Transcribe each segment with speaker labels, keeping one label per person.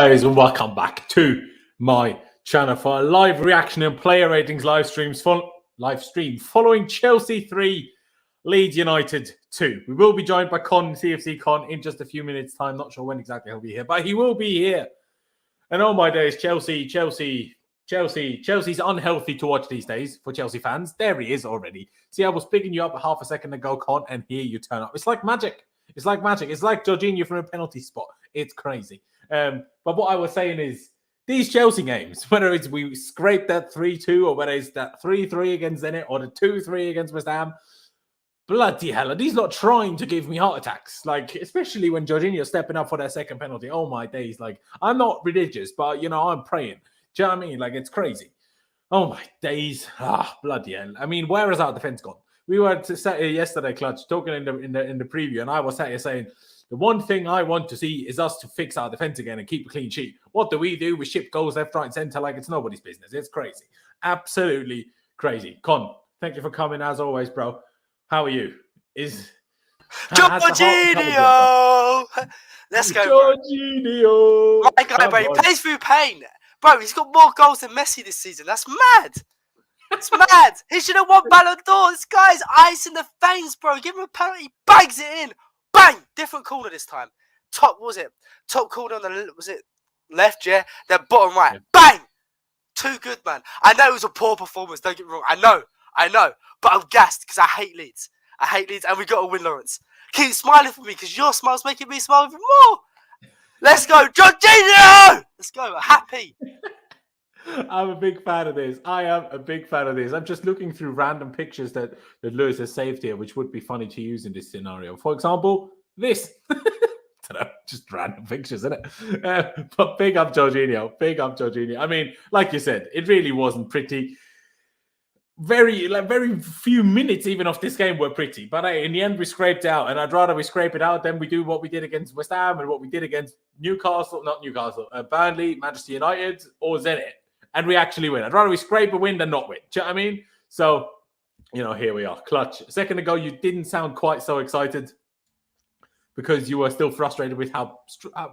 Speaker 1: guys, and welcome back to my channel for a live reaction and player ratings live stream following Chelsea 3, Leeds United 2. We will be joined by ConnCFC Con in just a few minutes' time. Not sure when exactly he'll be here, but he will be here. And oh my days, Chelsea's unhealthy to watch these days for Chelsea fans. There he is already. See, I was picking you up a half a second ago, Con, and here you turn up. It's like magic. It's like magic. It's like Jorginho from a penalty spot. It's crazy. But what I was saying is, these Chelsea games, whether it's we scrape that 3-2 or whether it's that 3-3 against Zenit or the 2-3 against West Ham, bloody hell, are these not trying to give me heart attacks? Like, especially when Jorginho's stepping up for their second penalty. Oh my days. Like, I'm not religious, but, you know, I'm praying. Do you know what I mean? Like, it's crazy. Oh my days. Bloody hell. I mean, where is our defense gone? We were sat here yesterday, Clutch, talking in the preview, and I was sat here saying, the one thing I want to see is us to fix our defense again and keep a clean sheet. What do? We ship goals left, right, and center like it's nobody's business. It's crazy. Absolutely crazy. Con, thank you for coming as always, bro. How are you?
Speaker 2: Jorginho! Let's go,
Speaker 1: Jorginho!
Speaker 2: My guy, bro, he plays through pain. Bro, he's got more goals than Messi this season. That's mad. It's mad. He should have won Ballon d'Or. This guy's ice in the veins, bro. Give him a penalty. He bangs it in. Bang! Different corner this time. Top corner on the, was it left, yeah? Then bottom right. Yeah. Bang! Too good, man. I know it was a poor performance. Don't get me wrong. I know. But I'm gassed because I hate Leeds. And we got to win, Laurenz. Keep smiling for me because your smile's making me smile even more. Let's go, Jorginho! Let's go. I'm happy.
Speaker 1: I'm a big fan of this. I am a big fan of this. I'm just looking through random pictures that Lewis has saved here, which would be funny to use in this scenario. For example, this. Just random pictures, isn't it? But big up Jorginho. Big up Jorginho. I mean, like you said, it really wasn't pretty. Very few minutes even of this game were pretty. But in the end, we scraped out. And I'd rather we scrape it out than we do what we did against West Ham and what we did against Burnley, Manchester United, or Zenit. And we actually win. I'd rather we scrape a win than not win. Do you know what I mean? So, you know, here we are. Clutch. A second ago, you didn't sound quite so excited because you were still frustrated with how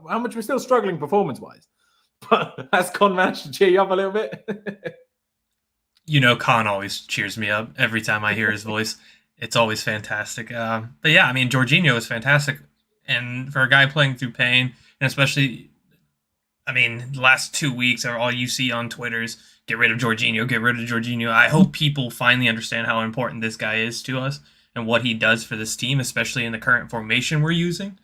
Speaker 1: much we're still struggling performance-wise. But has Con managed to cheer you up a little bit?
Speaker 3: You know, Con always cheers me up every time I hear his voice. It's always fantastic. But yeah, I mean, Jorginho is fantastic. And for a guy playing through pain, and especially... I mean, the last 2 weeks are all you see on Twitter is get rid of Jorginho, get rid of Jorginho. I hope people finally understand how important this guy is to us and what he does for this team, especially in the current formation we're using.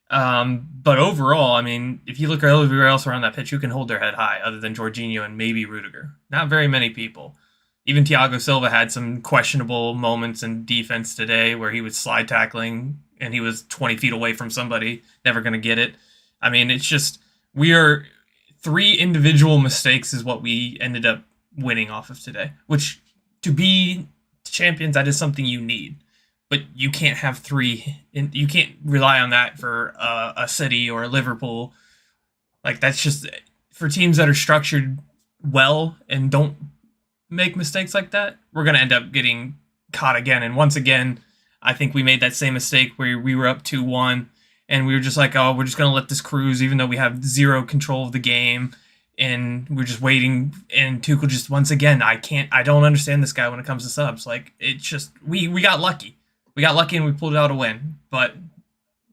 Speaker 3: But overall, I mean, if you look at everywhere else around that pitch, who can hold their head high other than Jorginho and maybe Rudiger? Not very many people. Even Thiago Silva had some questionable moments in defense today where he was slide tackling and he was 20 feet away from somebody, never going to get it. I mean, it's just... We are 3 individual mistakes is what we ended up winning off of today, which to be champions, that is something you need, but you can't have 3. You can't rely on that for a City or a Liverpool. Like that's just for teams that are structured well and don't make mistakes like that. We're going to end up getting caught again. And once again, I think we made that same mistake where we were up 2-1. And we were just like, oh, we're just going to let this cruise, even though we have zero control of the game. And we're just waiting. And Tuchel just, once again, I don't understand this guy when it comes to subs. Like, it's just, we got lucky. We got lucky and we pulled out a win. But,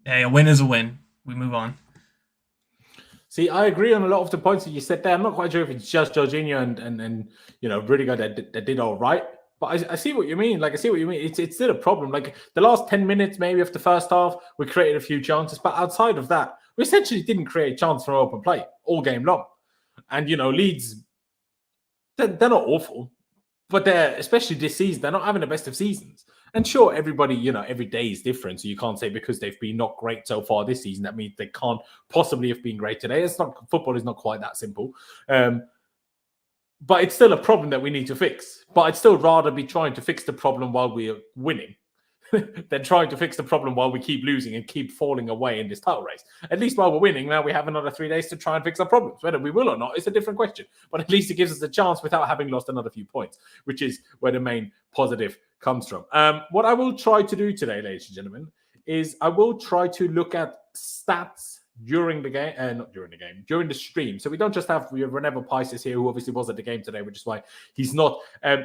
Speaker 3: hey, a win is a win. We move on.
Speaker 1: See, I agree on a lot of the points that you said there. I'm not quite sure if it's just Jorginho and you know, Rudiger that did all right. But I see what you mean. Like, I see what you mean. It's still a problem. Like, the last 10 minutes maybe of the first half, we created a few chances. But outside of that, we essentially didn't create a chance for open play all game long. And, you know, Leeds, they're not awful. But they're, especially this season, they're not having the best of seasons. And sure, everybody, you know, every day is different. So you can't say because they've been not great so far this season, that means they can't possibly have been great today. Football is not quite that simple. But it's still a problem that we need to fix. But I'd still rather be trying to fix the problem while we're winning than trying to fix the problem while we keep losing and keep falling away in this title race. At least while we're winning, now we have another 3 days to try and fix our problems. Whether we will or not is a different question. But at least it gives us a chance without having lost another few points, which is where the main positive comes from. What I will try to do today, ladies and gentlemen, is I will try to look at stats during the game, not during the game, during the stream. So we don't just have Renevo Pisces here, who obviously was at the game today, which is why he's not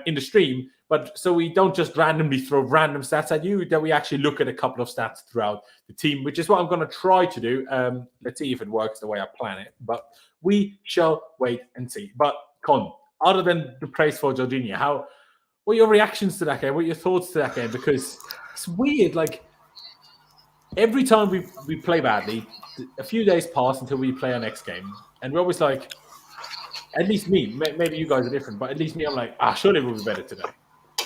Speaker 1: in the stream. But so we don't just randomly throw random stats at you, that we actually look at a couple of stats throughout the team, which is what I'm going to try to do. Let's see if it works the way I plan it. But we shall wait and see. But Con, other than the praise for Jorginho, what are your reactions to that game? What are your thoughts to that game? Because it's weird. Like, every time we play badly, a few days pass until we play our next game. And we're always like, at least me, maybe you guys are different, but at least me, I'm like, surely we'll be better today.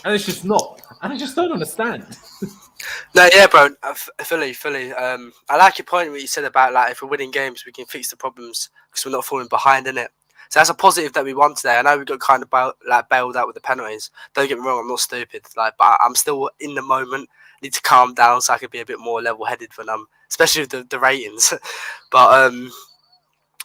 Speaker 1: And it's just not. And I just don't understand.
Speaker 2: No, yeah, bro. Fully. I like your point what you said about, like, if we're winning games, we can fix the problems because we're not falling behind, innit? So that's a positive that we won today. I know we got kind of bailed out with the penalties. Don't get me wrong, I'm not stupid. Like, but I'm still in the moment. Need to calm down so I can be a bit more level-headed when I'm, especially with the ratings. But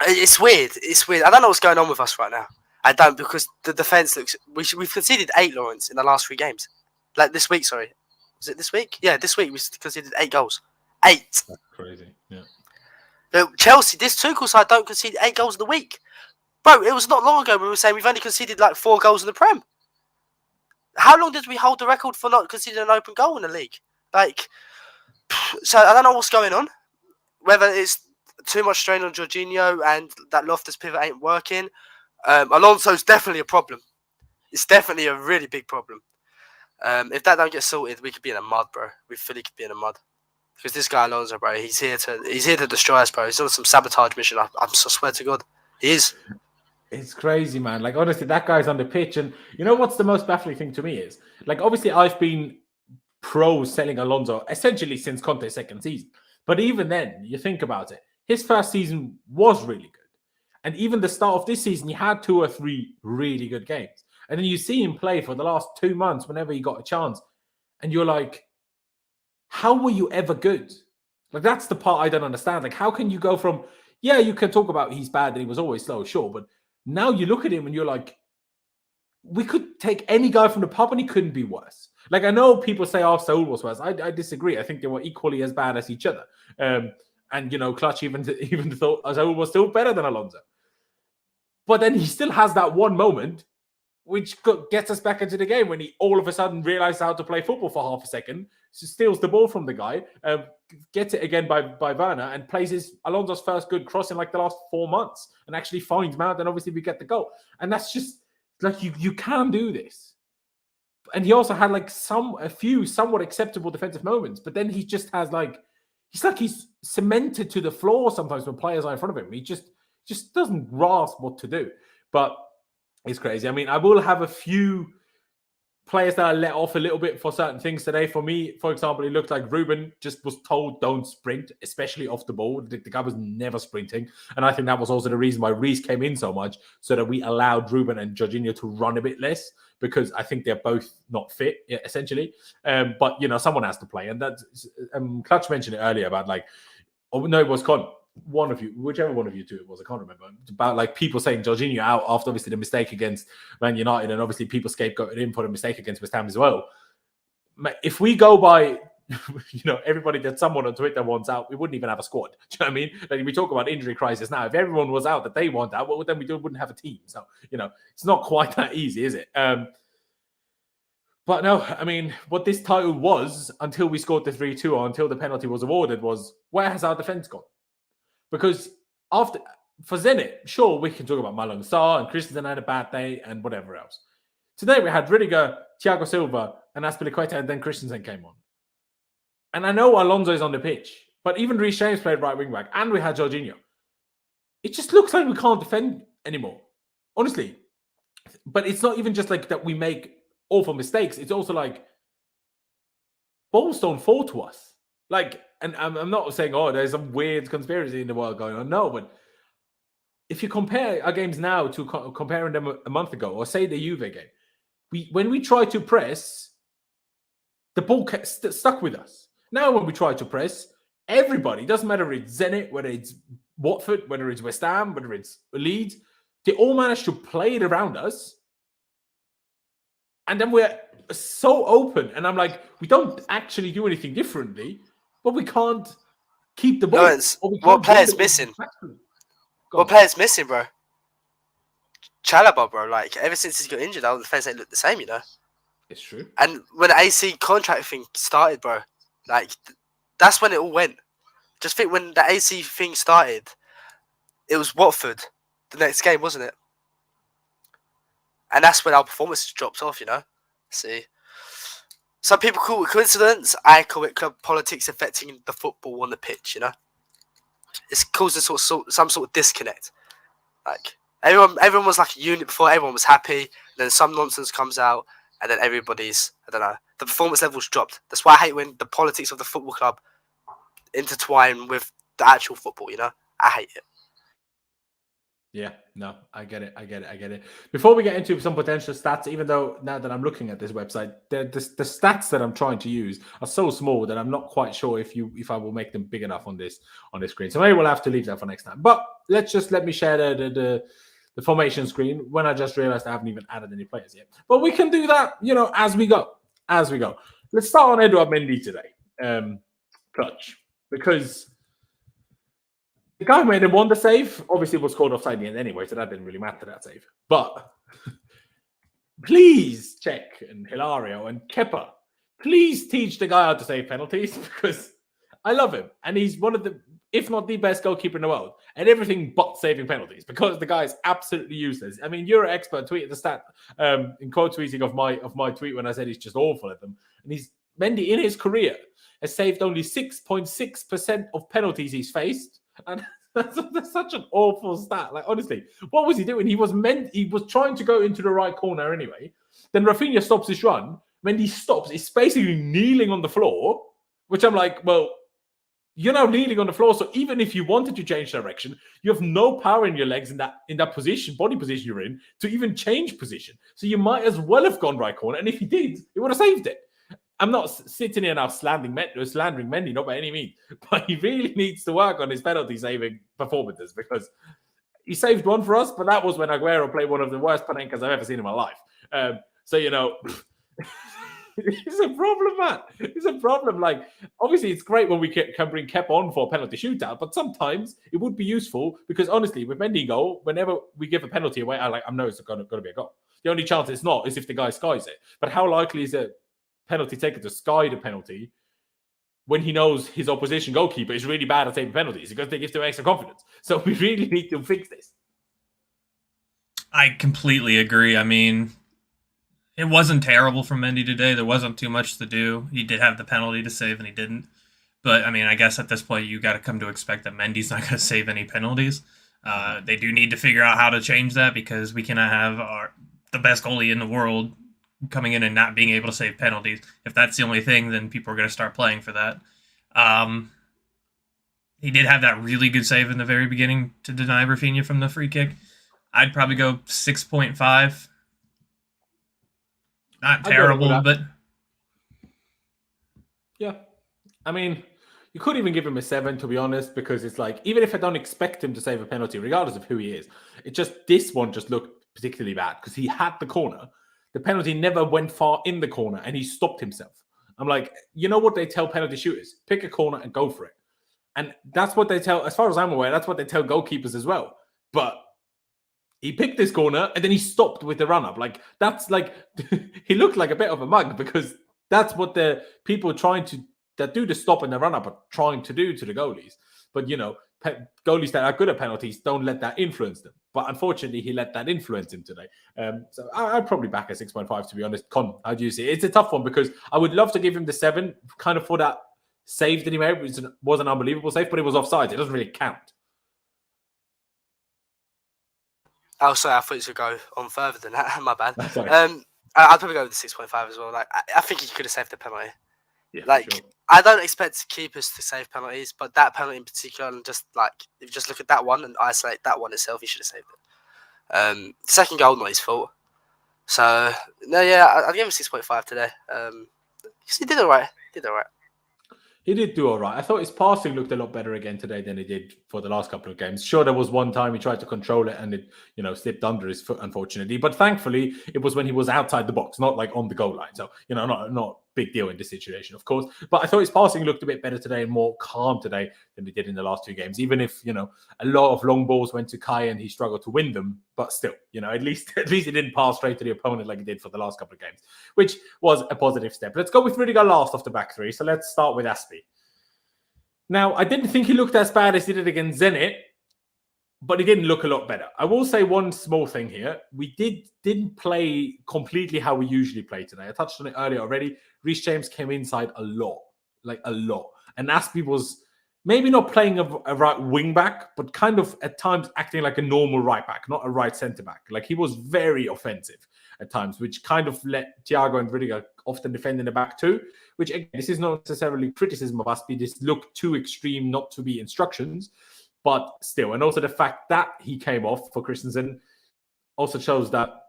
Speaker 2: it's weird. It's weird. I don't know what's going on with us right now. I don't, because the defense looks. We've conceded 8, Laurenz, in the last 3 games. Like this week, sorry. Was it this week? Yeah, this week we conceded 8 goals. 8.
Speaker 1: That's crazy. Yeah.
Speaker 2: Chelsea, this Tuchel side don't concede 8 goals in the week. Bro, it was not long ago when we were saying we've only conceded like 4 goals in the Prem. How long did we hold the record for not conceding an open goal in the league? Like, so I don't know what's going on. Whether it's too much strain on Jorginho and that Loftus pivot ain't working. Alonso's definitely a problem. It's definitely a really big problem. If that don't get sorted, we could be in a mud, bro. We fully could be in a mud. Because this guy Alonso, bro, he's here to destroy us, bro. He's on some sabotage mission. I swear to God, he is.
Speaker 1: It's crazy, man. Like, honestly, that guy's on the pitch. And you know what's the most baffling thing to me is, like, obviously I've been pro selling Alonso essentially since Conte's second season. But even then, you think about it, his first season was really good. And even the start of this season, he had 2 or 3 really good games. And then you see him play for the last 2 months whenever he got a chance. And you're like, how were you ever good? Like, that's the part I don't understand. Like, how can you go from, yeah, you can talk about he's bad and he was always slow, sure. But now you look at him and you're like, we could take any guy from the pub and he couldn't be worse. Like, I know people say, Saul was worse. I disagree. I think they were equally as bad as each other. And, you know, Clutch even thought Saul was still better than Alonso. But then he still has that one moment which gets us back into the game when he all of a sudden realizes how to play football for half a second, steals the ball from the guy, gets it again by Werner, and plays Alonso's first good cross in like the last 4 months, and actually finds Mount, and obviously we get the goal. And that's just like, you can do this. And he also had like a few somewhat acceptable defensive moments, but then he just has like, he's cemented to the floor sometimes when players are in front of him. He just doesn't grasp what to do. But it's crazy. I mean, I will have a few players that I let off a little bit for certain things today. For me, for example, it looked like Ruben just was told don't sprint, especially off the ball. The guy was never sprinting. And I think that was also the reason why Reece came in so much, so that we allowed Ruben and Jorginho to run a bit less, because I think they're both not fit, essentially. But, you know, someone has to play. And that's Clutch mentioned it earlier about like, oh, no, it was Con. One of you, whichever one of you two it was, I can't remember, about like people saying Jorginho out after obviously the mistake against Man United, and obviously people scapegoated him for the mistake against West Ham as well. If we go by, you know, everybody that someone on Twitter wants out, we wouldn't even have a squad. Do you know what I mean? Like, we talk about injury crisis now. If everyone was out that they want out, well, then we wouldn't have a team. So, you know, it's not quite that easy, is it? But no, I mean, what this title was until we scored the 3-2 or until the penalty was awarded was, where has our defense gone? Because for Zenit, sure, we can talk about Malang Sarr and Christensen had a bad day and whatever else. Today we had Rudiger, Thiago Silva, and Azpilicueta, and then Christensen came on. And I know Alonso is on the pitch, but even Reece James played right wing back, and we had Jorginho. It just looks like we can't defend anymore, honestly. But it's not even just like that we make awful mistakes. It's also like balls don't fall to us. Like, and I'm not saying, oh, there's some weird conspiracy in the world going on. No, but if you compare our games now to comparing them a month ago, or say the Juve game, when we try to press, the ball stuck with us. Now when we try to press, everybody, doesn't matter if it's Zenit, whether it's Watford, whether it's West Ham, whether it's Leeds, they all manage to play it around us. And then we're so open. And I'm like, we don't actually do anything differently, but we can't keep the ball.
Speaker 2: Laurenz,
Speaker 1: or we
Speaker 2: what
Speaker 1: can't bring
Speaker 2: player's
Speaker 1: the ball
Speaker 2: missing?
Speaker 1: back to them. Go
Speaker 2: What
Speaker 1: on.
Speaker 2: player's missing, bro? Chalobah, bro. Like, ever since he's got injured, the defense ain't looked the same, you know?
Speaker 1: It's true.
Speaker 2: And when the AC contract thing started, bro, like, that's when it all went. Just think when the AC thing started, it was Watford the next game, wasn't it? And that's when our performance dropped off, you know? See? Some people call it coincidence. I call it club politics affecting the football on the pitch, you know? It's causing some sort of disconnect. Like, everyone was like a unit before, everyone was happy, then some nonsense comes out, and then everybody's, I don't know, the performance levels dropped. That's why I hate when the politics of the football club intertwine with the actual football, you know? I hate it.
Speaker 1: Yeah, no, I get it. Before we get into some potential stats, even though now that I'm looking at this website, the stats that I'm trying to use are so small that I'm not quite sure if I will make them big enough on this screen. So maybe we'll have to leave that for next time. But let me share the formation screen when I just realized I haven't even added any players yet. But we can do that, you know, as we go. Let's start on Edouard Mendy today, clutch, because the guy who made a wonder save obviously was called offside in the end anyway, so that didn't really matter, that save. But please, Cech and Hilario and Kepa, please teach the guy how to save penalties, because I love him. And he's one of the, if not the best goalkeeper in the world, and everything but saving penalties, because the guy is absolutely useless. I mean, you're an expert. Tweeted the stat in quote tweeting of my tweet when I said he's just awful at them. And Mendy in his career has saved only 6.6% of penalties he's faced. And that's such an awful stat. Like, honestly, what was he doing? He was trying to go into the right corner anyway. Then Rafinha stops his run. Mendy stops. He's basically kneeling on the floor, which I'm like, well, you're now kneeling on the floor. So even if you wanted to change direction, you have no power in your legs in that position, body position you're in, to even change position. So you might as well have gone right corner. And if he did, he would have saved it. I'm not sitting here now slandering Mendy, not by any means, but he really needs to work on his penalty saving performances, because he saved one for us, but that was when Aguero played one of the worst Panencas I've ever seen in my life. So, you know, it's a problem, man. It's a problem. Like, obviously, it's great when we can bring Kep on for a penalty shootout, but sometimes it would be useful, because honestly, with Mendy goal, whenever we give a penalty away, I know it's going to be a goal. The only chance it's not is if the guy skies it. But how likely is it penalty taker to sky the penalty when he knows his opposition goalkeeper is really bad at saving penalties, because they give them extra confidence? So we really need to fix this.
Speaker 3: I completely agree. I mean, it wasn't terrible from Mendy today. There wasn't too much to do. He did have the penalty to save, and he didn't. But, I mean, I guess at this point, you got to come to expect that Mendy's not going to save any penalties. They do need to figure out how to change that, because we cannot have the best goalie in the world coming in and not being able to save penalties. If that's the only thing, then people are going to start playing for that. He did have that really good save in the very beginning to deny Rafinha from the free kick. I'd probably go 6.5. Not terrible, but
Speaker 1: yeah. I mean, you could even give him a 7, to be honest, because it's like, even if I don't expect him to save a penalty, regardless of who he is, this one just looked particularly bad, because he had the corner. The penalty never went far in the corner, and he stopped himself. I'm like, you know what they tell penalty shooters? Pick a corner and go for it. And that's what they tell, as far as I'm aware, that's what they tell goalkeepers as well. But he picked this corner, and then he stopped with the run-up. Like, that's like, he looked like a bit of a mug, because that's what the people that do the stop and the run-up are trying to do to the goalies. But, you know, goalies that are good at penalties don't let that influence them. But unfortunately, he let that influence him today. So I'd probably back a 6.5, to be honest. Con, how do you see it? It's a tough one, because I would love to give him the 7, kind of for that save that he made. It was an unbelievable save, but it was offside. It doesn't really count.
Speaker 2: Oh, sorry, I thought you should go on further than that. My bad.
Speaker 1: Sorry.
Speaker 2: I'd probably go with the 6.5 as well. Like, I think he could have saved the penalty.
Speaker 1: Yeah,
Speaker 2: like,
Speaker 1: sure.
Speaker 2: I don't expect keepers to save penalties, but that penalty in particular, and just like, if you just look at that one and isolate that one itself, he should have saved it. Second goal, not his fault. So, no, yeah, I'd give him 6.5 today. He did all right.
Speaker 1: He did do all right. I thought his passing looked a lot better again today than it did for the last couple of games. Sure, there was one time he tried to control it and it, you know, slipped under his foot, unfortunately. But thankfully, it was when he was outside the box, not like on the goal line. So, you know, not big deal in this situation, of course. But I thought his passing looked a bit better today and more calm today than he did in the last 2 games. Even if, you know, a lot of long balls went to Kai and he struggled to win them, but still, you know, at least he didn't pass straight to the opponent like he did for the last couple of games, which was a positive step. Let's go with Rudiger last off the back 3. So let's start with Aspie. Now, I didn't think he looked as bad as he did against Zenit, but he didn't look a lot better. I will say one small thing here. We didn't play completely how we usually play today. I touched on it earlier already. Reece James came inside a lot, like a lot. And Aspie was maybe not playing a right wing back, but kind of at times acting like a normal right back, not a right centre back. Like he was very offensive at times, which kind of let Thiago and Rudiger often defend in the back too, which again, this is not necessarily criticism of Aspie. This looked too extreme not to be instructions, but still. And also the fact that he came off for Christensen also shows that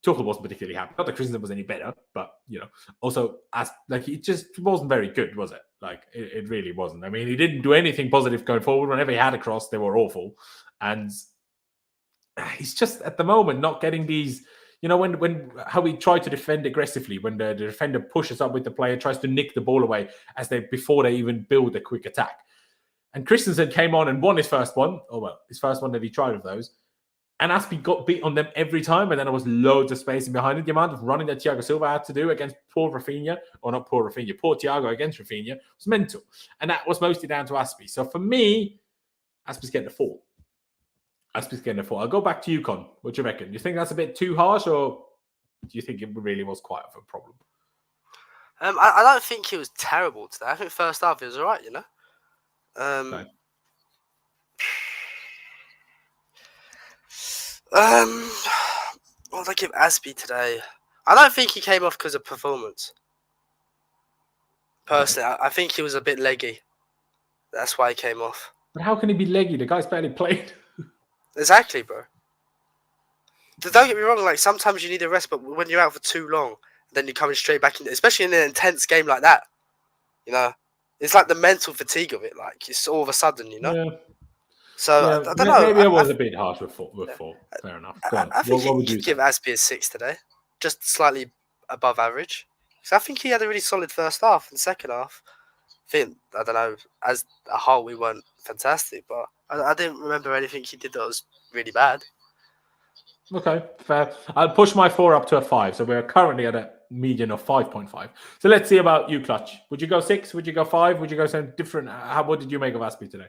Speaker 1: Tuchel wasn't particularly happy. Not that Christensen was any better, but, you know, also as like it just wasn't very good, was it? Like it really wasn't. I mean, he didn't do anything positive going forward. Whenever he had a cross, they were awful. And he's just at the moment not getting these, you know, when how we try to defend aggressively, when the defender pushes up with the player, tries to nick the ball away before they even build a quick attack. And Christensen came on and won his first one. Oh, well, his first one that he tried of those. And Aspie got beat on them every time. And then there was loads of spacing behind it. The amount of running that Thiago Silva had to do against poor Rafinha, or not poor Rafinha, poor Thiago against Rafinha was mental. And that was mostly down to Aspie. So for me, Aspie's getting a 4. Aspie's getting a 4. I'll go back to you, Con. What do you reckon? Do you think that's a bit too harsh, or do you think it really was quite of a problem?
Speaker 2: I don't think he was terrible today. I think first half he was all right, you know.
Speaker 1: Okay.
Speaker 2: What did I give Aspie today? I don't think he came off because of performance. Personally, I think he was a bit leggy. That's why he came off.
Speaker 1: But how can he be leggy? The guy's barely played.
Speaker 2: Exactly, bro. Don't get me wrong, like sometimes you need a rest, but when you're out for too long, then you're coming straight back in, especially in an intense game like that, you know, it's like the mental fatigue of it. Like it's all of a sudden, you know. Yeah. So I don't know.
Speaker 1: Maybe I was a bit harsh with 4. Fair enough.
Speaker 2: I think what would you give Aspie a 6 today, just slightly above average. So I think he had a really solid first half, and second half, I don't know, as a whole we weren't fantastic, but I didn't remember anything he did that was really bad.
Speaker 1: Okay, fair. I'll push my 4 up to a 5. So we're currently at a median of 5.5. So let's see about you, Clutch. Would you go 6? Would you go 5? Would you go something different? What did you make of Aspie today?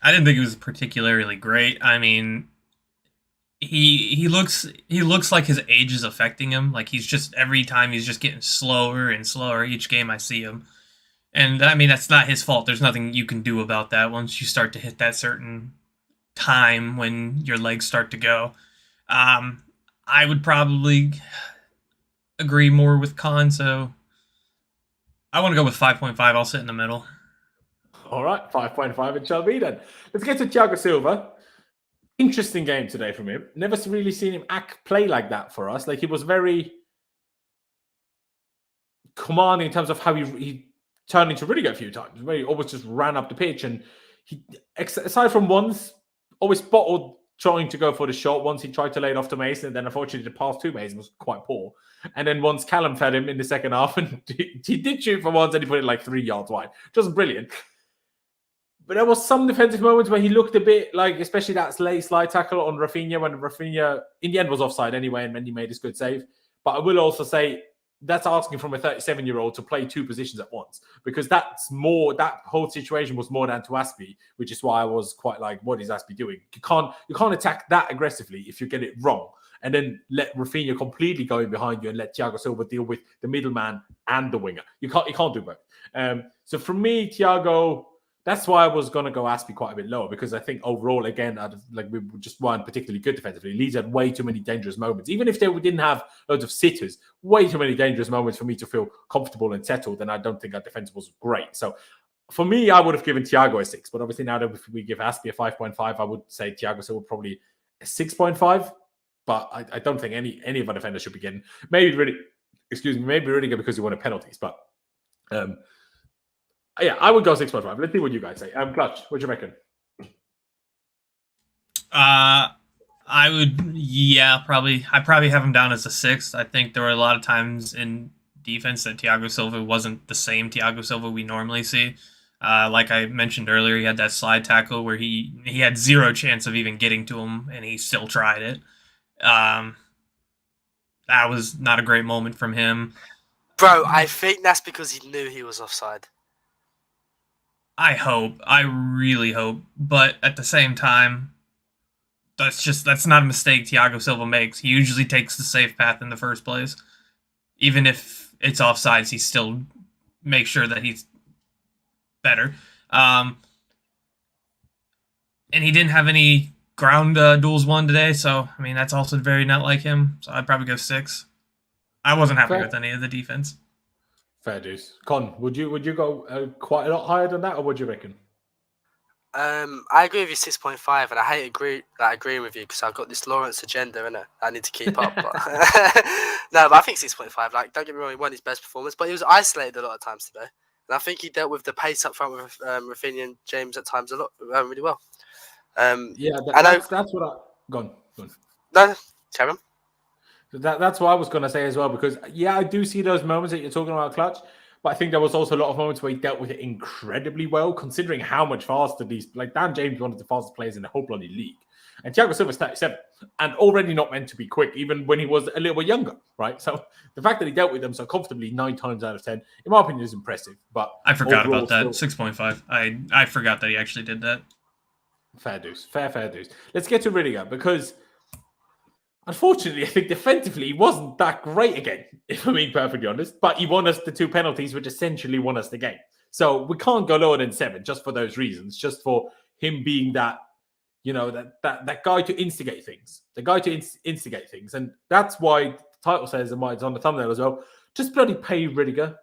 Speaker 3: I didn't think it was particularly great. I mean, he looks like his age is affecting him. Like every time he's just getting slower and slower each game I see him. And I mean, that's not his fault. There's nothing you can do about that once you start to hit that certain time when your legs start to go. I would probably agree more with Con, so I want to go with 5.5. I'll sit in the middle.
Speaker 1: All right, 5.5 it shall be then. Let's get to Thiago Silva. Interesting game today from him. Never really seen him play like that for us. Like he was very commanding in terms of how he turned into Rudiger a few times. Where he always just ran up the pitch, and he, aside from once, always bottled trying to go for the shot. Once he tried to lay it off to Mason, and then unfortunately the pass to Mason was quite poor. And then once Callum fed him in the second half, and he did shoot for once, and he put it like 3 yards wide. Just brilliant. But there was some defensive moments where he looked a bit like, especially that late slide tackle on Rafinha, when Rafinha in the end was offside anyway, and Mendy made his good save. But I will also say that's asking from a 37-year-old to play 2 positions at once, because that whole situation was more down to Aspie, which is why I was quite like, what is Aspie doing? You can't attack that aggressively if you get it wrong, and then let Rafinha completely go in behind you and let Thiago Silva deal with the middleman and the winger. You can't do both. So for me, Thiago, that's why I was going to go Aspie quite a bit lower, because I think overall, again, we just weren't particularly good defensively. Leeds had way too many dangerous moments. Even if they didn't have loads of sitters, way too many dangerous moments for me to feel comfortable and settled, and I don't think our defense was great. So for me, I would have given Thiago a 6. But obviously now that we give Aspie a 5.5, I would say Thiago Silva probably a 6.5. But I don't think any of our defenders should be getting. Maybe Rudiger because he won penalties. But yeah, I would go 6.5. Let's see what you guys say. Clutch, what do you reckon?
Speaker 3: I would, probably. I probably have him down as a 6. I think there were a lot of times in defense that Thiago Silva wasn't the same Thiago Silva we normally see. Like I mentioned earlier, he had that slide tackle where he had zero chance of even getting to him, and he still tried it. That was not a great moment from him.
Speaker 2: Bro, I think that's because he knew he was offside.
Speaker 3: I hope. I really hope. But at the same time, that's not a mistake Thiago Silva makes. He usually takes the safe path in the first place. Even if it's offsides, he still makes sure that he's better. And he didn't have any ground duels won today, so I mean that's also very not like him. So I'd probably go 6. I wasn't happy with any of the defense.
Speaker 1: Fair dues. Con, would you go quite a lot higher than that, or what do you reckon?
Speaker 2: I agree with you 6.5, and I hate agreeing with you because I've got this Laurenz agenda, innit? I need to keep up. But no, but I think 6.5. Like, don't get me wrong, he won his best performance, but he was isolated a lot of times today, and I think he dealt with the pace up front with Rafinha and James at times a lot really well.
Speaker 1: That's what I gone.
Speaker 2: No, carry on.
Speaker 1: That's what I was going to say as well, because I do see those moments that you're talking about, Clutch. But I think there was also a lot of moments where he dealt with it incredibly well, considering how much faster Dan James, one of the fastest players in the whole bloody league. And Thiago Silva's 37 and already not meant to be quick, even when he was a little bit younger, right? So the fact that he dealt with them so comfortably 9 times out of 10, in my opinion, is impressive. But
Speaker 3: I forgot about that. 6.5. I forgot that he actually did that.
Speaker 1: Fair dues. Fair dues. Let's get to Rudiger, because unfortunately, I think defensively he wasn't that great again, if I'm being perfectly honest. But he won us the 2 penalties, which essentially won us the game. So we can't go lower than 7 just for those reasons, just for him being that, that guy to instigate things. The guy to instigate things. And that's why the title says, and why it's on the thumbnail as well, just bloody pay Rudiger.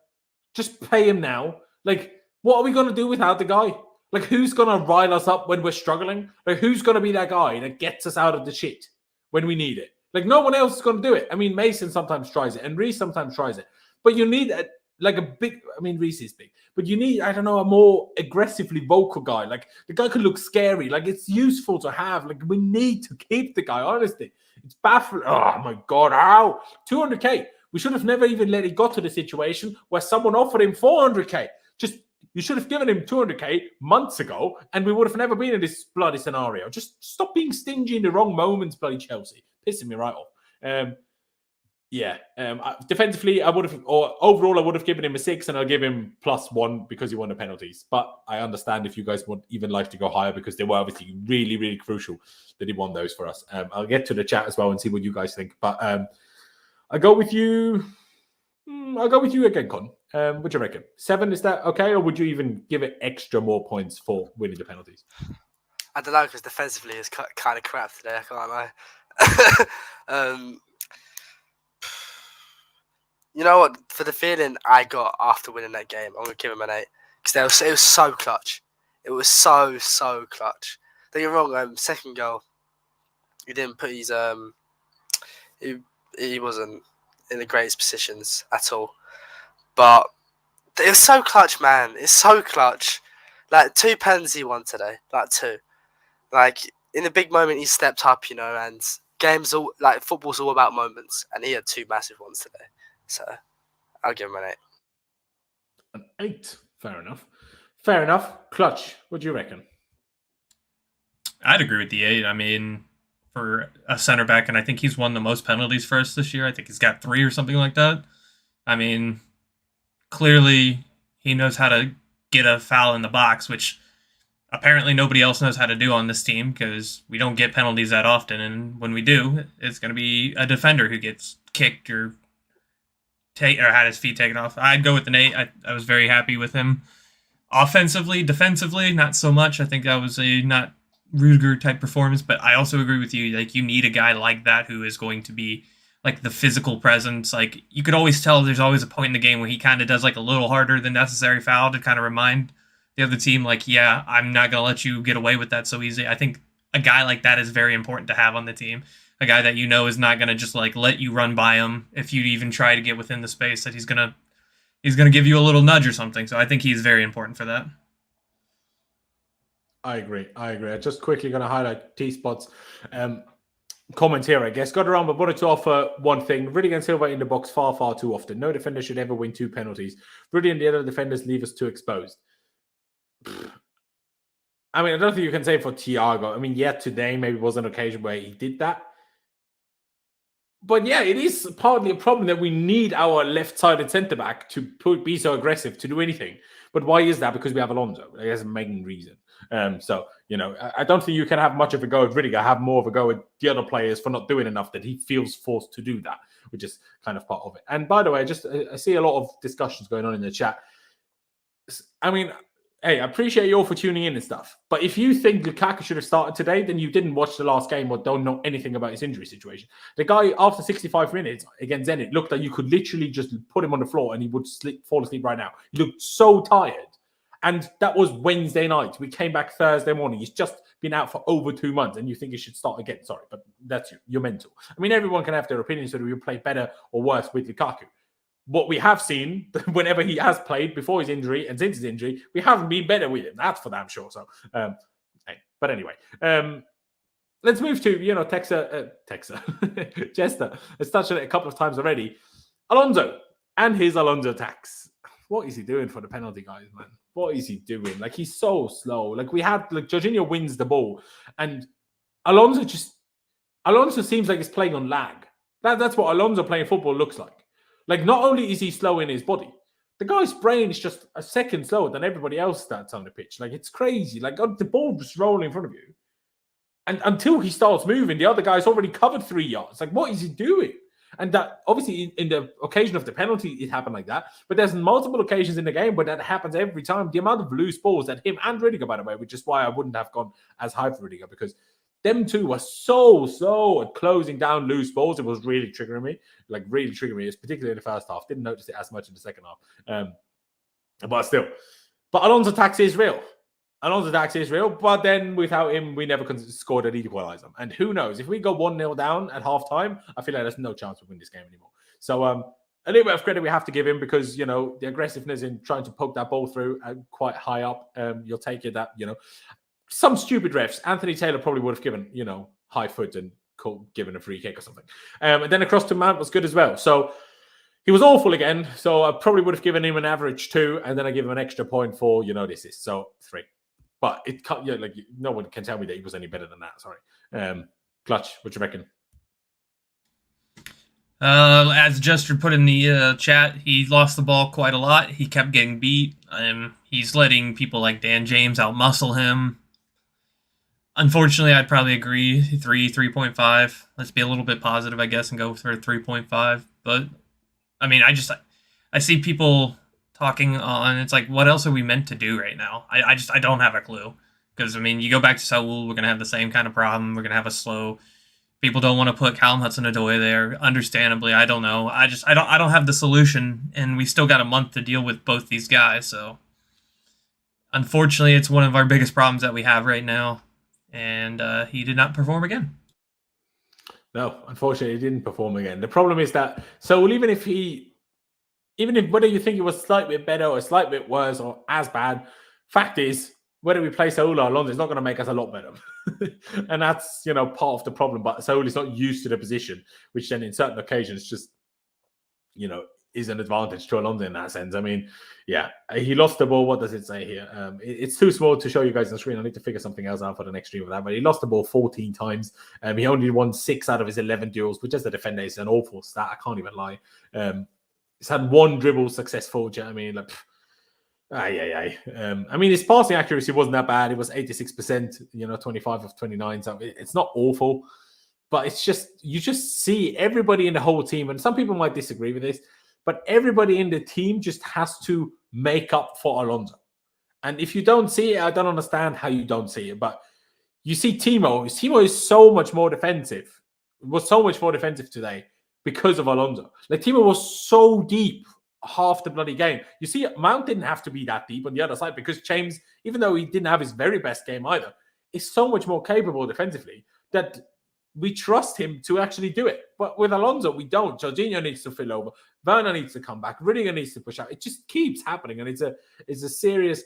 Speaker 1: Just pay him now. Like, what are we going to do without the guy? Like, who's going to rile us up when we're struggling? Like, who's going to be that guy that gets us out of the shit when we need it? Like, no one else is going to do it. I mean, Mason sometimes tries it, and Reece sometimes tries it. But you need Reece is big. But you need, I don't know, a more aggressively vocal guy. Like, the guy could look scary. Like, it's useful to have. Like, we need to keep the guy, honestly. It's baffling. Oh, my God, how? 200K. We should have never even let it got to the situation where someone offered him 400K. You should have given him 200K months ago, and we would have never been in this bloody scenario. Just stop being stingy in the wrong moments, bloody Chelsea. Pissing me right off. Defensively, overall, I would have given him a 6, and I'll give him +1 because he won the penalties. But I understand if you guys would even like to go higher, because they were obviously really, really crucial that he won those for us. I'll get to the chat as well and see what you guys think. But I'll go with you. I'll go with you again, Con. What do you reckon? 7, is that okay? Or would you even give it extra more points for winning the penalties?
Speaker 2: I don't know, because defensively it's kind of crap today, I can't lie. You know what? For the feeling I got after winning that game, I'm going to give him an 8. Because it was so clutch. It was so clutch. Don't get me wrong, second goal, he didn't put his... He wasn't in the greatest positions at all. But it was so clutch, man. It's so clutch. Like, 2 pens he won today. Like, 2. Like, in a big moment, he stepped up, and football's all about moments. And he had 2 massive ones today. So, I'll give him an 8.
Speaker 1: An 8. Fair enough. Clutch, what do you reckon?
Speaker 3: I'd agree with the 8. I mean, for a center back, and I think he's won the most penalties for us this year. I think he's got 3 or something like that. I mean, clearly he knows how to get a foul in the box, which apparently nobody else knows how to do on this team, because we don't get penalties that often. And when we do, it's going to be a defender who gets kicked or had his feet taken off. I'd go with an 8. I was very happy with him. Offensively, defensively, not so much. I think that was a not Rudiger type performance, but I also agree with you. Like, you need a guy like that who is going to be like the physical presence. Like, you could always tell there's always a point in the game where he kind of does like a little harder than necessary foul to kind of remind the other team, like, yeah, I'm not going to let you get away with that so easy. I think a guy like that is very important to have on the team. A guy that is not going to just like let you run by him if you even try to get within the space, that he's going to give you a little nudge or something. So I think he's very important for that.
Speaker 1: I agree. I'm just quickly going to highlight T-spots. comment here, I guess. Got around, but wanted to offer one thing. Rudiger and Silva in the box far, far too often. No defender should ever win 2 penalties. Rudiger and the other defenders leave us too exposed. I mean, I don't think you can say for Thiago. I mean, yeah, today maybe was an occasion where he did that. But yeah, it is partly a problem that we need our left-sided centre-back to be so aggressive, to do anything. But why is that? Because we have Alonso. There's a main reason. So, I don't think you can have much of a go at Rudiger. Have more of a go at the other players for not doing enough, that he feels forced to do that, which is kind of part of it. And by the way, I see a lot of discussions going on in the chat. I mean, hey, I appreciate you all for tuning in and stuff. But if you think Lukaku should have started today, then you didn't watch the last game or don't know anything about his injury situation. The guy, after 65 minutes against Zenit, looked like you could literally just put him on the floor and he would fall asleep right now. He looked so tired. And that was Wednesday night. We came back Thursday morning. He's just been out for over 2 months and you think he should start again. Sorry, but that's you. You're mental. I mean, everyone can have their opinions whether we play better or worse with Lukaku. What we have seen, whenever he has played before his injury and since his injury, we haven't been better with him. That's for damn sure. So, but anyway, let's move to, Jester has touched on it a couple of times already. Alonso and his Alonso tax. What is he doing for the penalty, guys, man? What is he doing? Like, he's so slow. Like, Jorginho wins the ball and Alonso seems like he's playing on lag. That's what Alonso playing football looks like. Like, not only is he slow in his body, the guy's brain is just a second slower than everybody else that's on the pitch. Like, it's crazy. Like, the ball just rolling in front of you. And until he starts moving, the other guy's already covered 3 yards. Like, what is he doing? And that, obviously, in the occasion of the penalty, it happened like that. But there's multiple occasions in the game where that happens every time. The amount of loose balls that him and Rudiger, by the way, which is why I wouldn't have gone as high for Rudiger, because them two were so slow at closing down loose balls. It was really triggering me. It's particularly in the first half. Didn't notice it as much in the second half. But still. But Alonso tax is real. But then without him, we never scored an equaliser. And who knows? If we go 1-0 down at half-time, I feel like there's no chance we win this game anymore. So a little bit of credit we have to give him because, the aggressiveness in trying to poke that ball through quite high up. You'll take it that, some stupid refs. Anthony Taylor probably would have given, high foot and given a free kick or something. And then across to Mount was good as well. So he was awful again. So I probably would have given him an average 2, and then I give him an extra point for, this is so 3. But it can't, no one can tell me that he was any better than that. Sorry. Clutch, what you reckon?
Speaker 3: As Jester put in the chat, he lost the ball quite a lot. He kept getting beat. He's letting people like Dan James outmuscle him. Unfortunately, I'd probably agree 3.5. Let's be a little bit positive, I guess, and go for 3.5. But I mean, I see people talking on. It's like, what else are we meant to do right now? I don't have a clue. Because I mean, you go back to Saul, we're gonna have the same kind of problem. We're gonna have a slow. People don't want to put Callum Hudson-Odoi there. Understandably, I don't know. I don't have the solution, and we still got a month to deal with both these guys. So, unfortunately, it's one of our biggest problems that we have right now. And he did not perform again.
Speaker 1: No, unfortunately, he didn't perform again. The problem is that even if whether you think it was a slight bit better or a slight bit worse or as bad, fact is, whether we play Saul or Alonso is not going to make us a lot better. And that's, part of the problem. But Saul is not used to the position, which then in certain occasions just, is an advantage to Alonso in that sense. I mean, yeah, he lost the ball. What does it say here? It's too small to show you guys on the screen. I need to figure something else out for the next stream of that. But he lost the ball 14 times. He only won 6 out of his 11 duels, which as a defender is an awful stat. I can't even lie. He's had 1 dribble successful. Do you know what I mean? I mean, his passing accuracy wasn't that bad. It was 86%, 25 of 29. So it's not awful. But it's just, you just see everybody in the whole team. And some people might disagree with this. But everybody in the team just has to make up for Alonso. And if you don't see it, I don't understand how you don't see it. But you see Timo. Timo is so much more defensive. Was so much more defensive today because of Alonso. Like, Timo was so deep half the bloody game. You see, Mount didn't have to be that deep on the other side because James, even though he didn't have his very best game either, is so much more capable defensively that we trust him to actually do it. But with Alonso, we don't. Jorginho needs to fill over. Werner needs to come back. Rudiger needs to push out. It just keeps happening, and it's a serious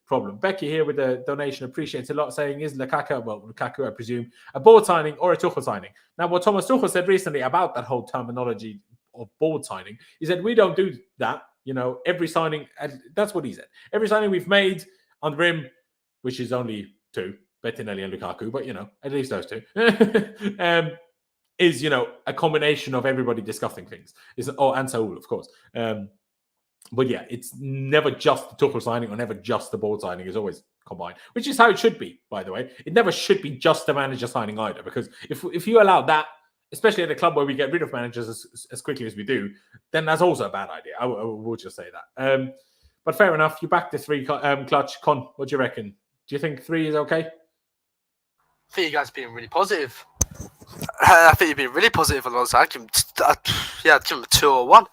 Speaker 1: problem. Becky here with a donation, appreciates a lot, saying, is Lukaku, I presume, a board signing or a Tuchel signing? Now, what Thomas Tuchel said recently about that whole terminology of board signing, he said, we don't do that. Every signing, that's what he said. Every signing we've made on the rim, which is only 2, Bettinelli and Lukaku, but, at least those 2, is, a combination of everybody discussing things. And Saul, of course. But yeah, it's never just the Tuchel signing or never just the board signing. It's always combined, which is how it should be, by the way. It never should be just the manager signing either, because if you allow that, especially at a club where we get rid of managers as quickly as we do, then that's also a bad idea. I will just say that. But fair enough. You back to 3, Clutch. Con, what do you reckon? Do you think 3 is okay?
Speaker 2: I think you guys are being really positive. I think you've been really positive, Alonso. I'd give him a 2 or 1.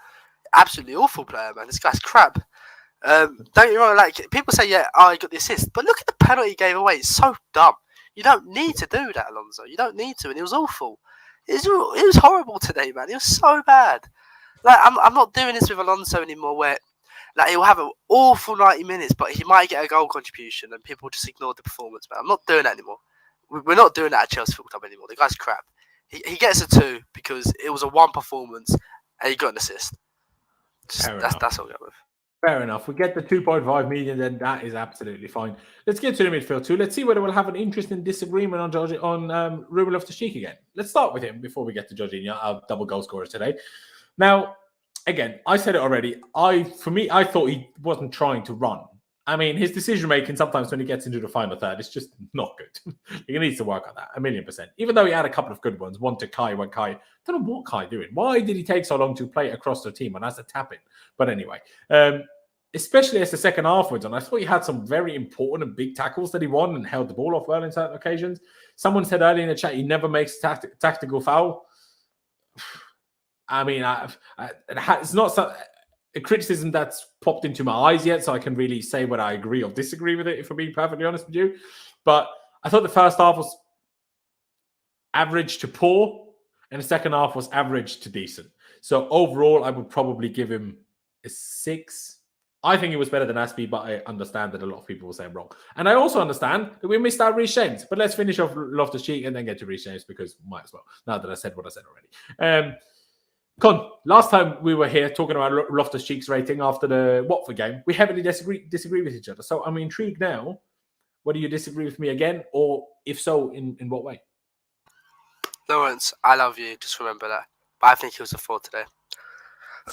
Speaker 2: Absolutely awful player, man. This guy's crap. Don't get me wrong, like, people say, he got the assist, but look at the penalty he gave away. It's so dumb. You don't need to do that, Alonso. You don't need to, and it was awful. It was horrible today, man. It was so bad. Like, I'm not doing this with Alonso anymore, where like he'll have an awful 90 minutes, but he might get a goal contribution, and people just ignore the performance, man. I'm not doing that anymore. We're not doing that at Chelsea Football Club anymore. The guy's crap. He gets a 2 because it was a 1 performance, and he got an assist. That's all I got with.
Speaker 1: Fair enough. We get the 2.5 million, then that is absolutely fine. Let's get to the midfield too. Let's see whether we'll have an interesting disagreement on Ruben Loftus-Cheek again. Let's start with him before we get to Jorginho, our double goal scorer today. Now, again, I said it already. I thought he wasn't trying to run. I mean, his decision making sometimes when he gets into the final third, it's just not good. He needs to work on that 1,000,000%. Even though he had a couple of good ones, one to Kai, one Kai. I don't know what Kai doing. Why did he take so long to play across the team? And that's a tap in. But anyway, especially as the second half went on, I thought he had some very important and big tackles that he won and held the ball off well in certain occasions. Someone said earlier in the chat he never makes tactical foul. I mean, it's not a criticism that's popped into my eyes yet, so I can really say whether I agree or disagree with it, if I'm being perfectly honest with you. But I thought the first half was average to poor, and the second half was average to decent. So overall, I would probably give him a 6. I think he was better than Aspie, but I understand that a lot of people will say I'm wrong. And I also understand that we missed out Reece James. But let's finish off Loftus-Cheek and then get to Reece James, because might as well, now that I said what I said already. Con, last time we were here talking about Loftus-Cheek's rating after the Watford game, we heavily disagree with each other. So I'm intrigued now. Whether you disagree with me again, or if so, in what way?
Speaker 2: Laurenz, I love you. Just remember that. But I think he was a 4 today.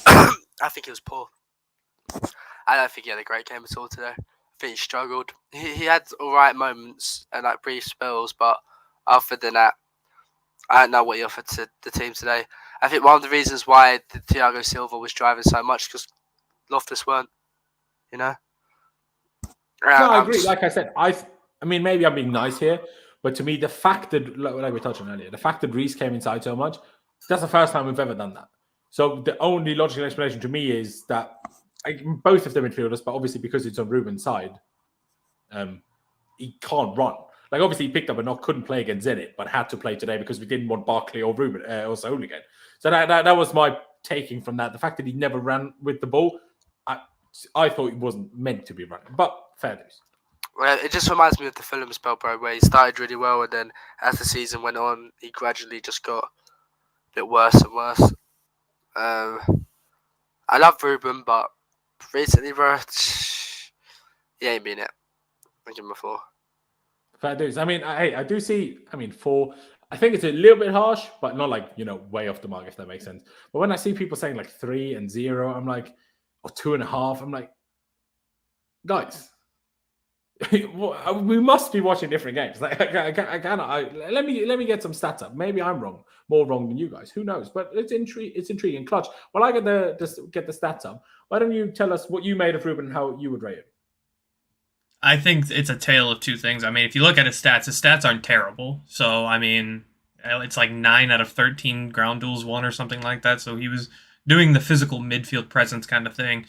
Speaker 2: I think he was poor. I don't think he had a great game at all today. I think he struggled. He had all right moments and like brief spells, but other than that, I don't know what he offered to the team today. I think one of the reasons why Thiago Silva was driving so much because Loftus weren't,
Speaker 1: No, I agree. Like I said, I mean, maybe I'm being nice here, but to me, the fact that, like we were touching earlier, the fact that Reece came inside so much, that's the first time we've ever done that. So the only logical explanation to me is that both of the midfielders, but obviously because it's on Ruben's side, he can't run. Like, obviously, he picked up a knock, couldn't play against Zenit, but had to play today because we didn't want Barkley or Ruben or Saul again. So that was my taking from that. The fact that he never ran with the ball, I thought it wasn't meant to be running. But fair news.
Speaker 2: Well, it just reminds me of the Fulham spell, bro, where he started really well, and then as the season went on, he gradually just got a bit worse and worse. I love Ruben, but recently, bro, he ain't been it. I give him a 4.
Speaker 1: Fair dues. I mean, I do see, 4. I think it's a little bit harsh, but not like, way off the mark, if that makes sense. But when I see people saying like 3 and 0, I'm like, or 2.5, I'm like, guys, we must be watching different games. Like, I cannot. Let me get some stats up. Maybe I'm wrong, more wrong than you guys. Who knows? But it's intriguing. Clutch. While I get the stats up, why don't you tell us what you made of Ruben and how you would rate him?
Speaker 3: I think it's a tale of two things. I mean, if you look at his stats aren't terrible. So, I mean, it's like 9 out of 13 ground duels won or something like that. So he was doing the physical midfield presence kind of thing.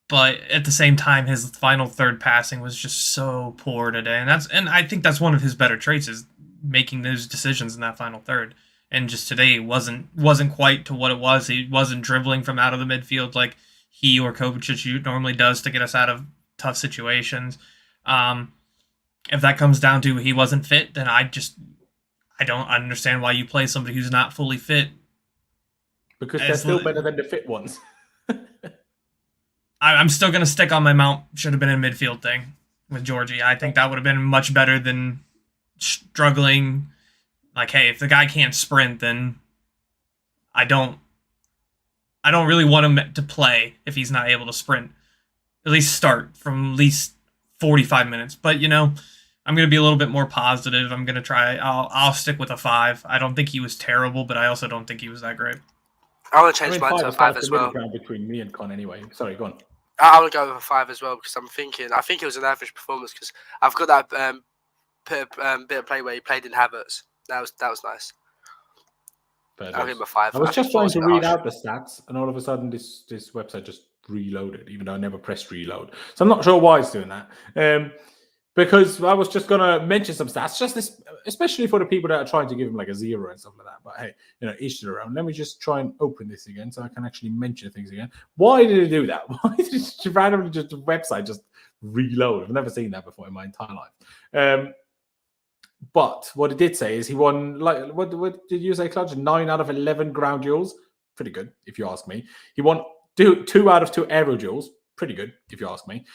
Speaker 3: But at the same time, his final third passing was just so poor today. And I think that's one of his better traits is making those decisions in that final third. And just today wasn't quite to what it was. He wasn't dribbling from out of the midfield like he or Kovacic normally does to get us out of tough situations. If that comes down to he wasn't fit, then I don't understand why you play somebody who's not fully fit.
Speaker 1: Because they're still better than the fit ones.
Speaker 3: I'm still going to stick on my Mount should have been in midfield thing with Georgie. I think that would have been much better than struggling. Like, hey, if the guy can't sprint, then I don't really want him to play if he's not able to sprint. At least start from at least 45 minutes. But, you know, I'm going to be a little bit more positive. I'm going to try. I'll stick with a 5. I don't think he was terrible, but I also don't think he was that great.
Speaker 2: I want to change mine to a 5 as well.
Speaker 1: Between me and Con anyway. Sorry, go on.
Speaker 2: I want to go with a 5 as well because I think it was an average performance because I've got that bit of play where he played in Havertz. That was nice. I'll give him a 5.
Speaker 1: I was just trying to read out the stats, and all of a sudden this website just reloaded, even though I never pressed reload. So I'm not sure why it's doing that. Because I was just gonna mention some stats, just this, especially for the people that are trying to give him like a 0 and stuff like that. But hey, you know, each their own. Let me just try and open this again so I can actually mention things again. Why did it do that? Why did it randomly just the website just reload? I've never seen that before in my entire life. But what it did say is he won, like, what did you say, Clutch? 9 out of 11 ground duels. Pretty good, if you ask me. He won 2 out of 2 aerial duels. Pretty good, if you ask me.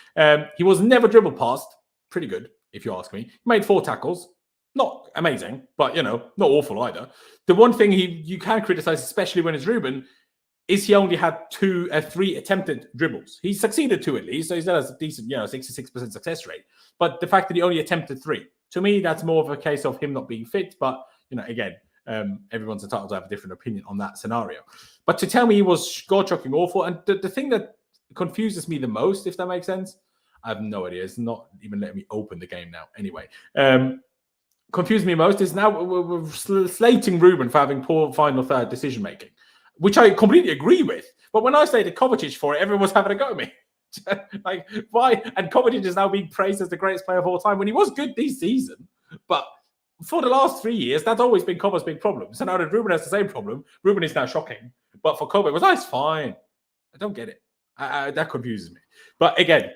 Speaker 1: He was never dribbled past. Pretty good, if you ask me. He made 4 tackles. Not amazing, but, you know, not awful either. The one thing you can criticize, especially when it's Ruben, is he only had 3 attempted dribbles. He succeeded 2 at least, so he still has a decent, 66% success rate. But the fact that he only attempted 3, to me, that's more of a case of him not being fit. But, you know, again, everyone's entitled to have a different opinion on that scenario. But to tell me he was god-shocking awful, and the thing that confuses me the most, if that makes sense, I have no idea. It's not even letting me open the game now. Anyway, confused me most is now we're slating Ruben for having poor final third decision making, which I completely agree with. But when I slated Kovacic for it, everyone was having a go at me. Like, why? And Kovacic is now being praised as the greatest player of all time when he was good this season. But for the last 3 years, that's always been Kova's big problem. So now that Ruben has the same problem, Ruben is now shocking. But for Kovac, it's fine. I don't get it. That confuses me. But again,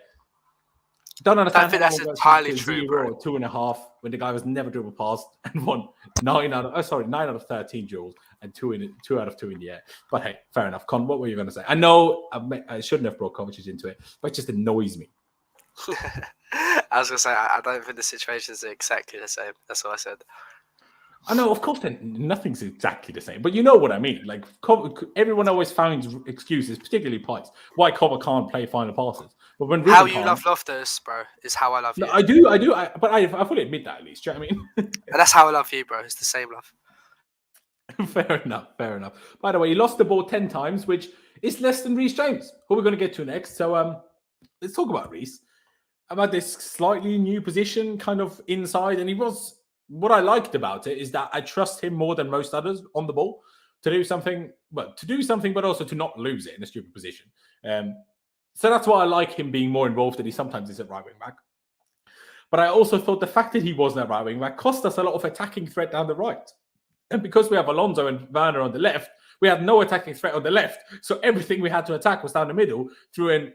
Speaker 1: don't understand.
Speaker 2: I think that's entirely true, bro.
Speaker 1: 2.5 when the guy was never dribbled past and won 9 out of 13 duels and 2 out of 2 in the air. But hey, fair enough. Con, what were you going to say? I know I shouldn't have brought Kovacic into it, but it just annoys me.
Speaker 2: I was going to say, I don't think the situation is exactly the same. That's what I said.
Speaker 1: I know, of course, nothing's exactly the same, but you know what I mean. Like, everyone always finds excuses, particularly Pies, why Cover can't play final passes. But when
Speaker 2: how you love Loftus, bro, is how I love you.
Speaker 1: No, I do, but I fully admit that at least. Do you know what I mean?
Speaker 2: And that's how I love you, bro. It's the same love.
Speaker 1: Fair enough. By the way, he lost the ball 10 times, which is less than Reece James, who we're going to get to next. So let's talk about Reece. About this slightly new position, kind of inside, and he was. What I liked about it is that I trust him more than most others on the ball to do something, but also to not lose it in a stupid position. So that's why I like him being more involved than he sometimes is at right wing back. But I also thought the fact that he wasn't at right wing back cost us a lot of attacking threat down the right. And because we have Alonso and Werner on the left, we had no attacking threat on the left. So everything we had to attack was down the middle through a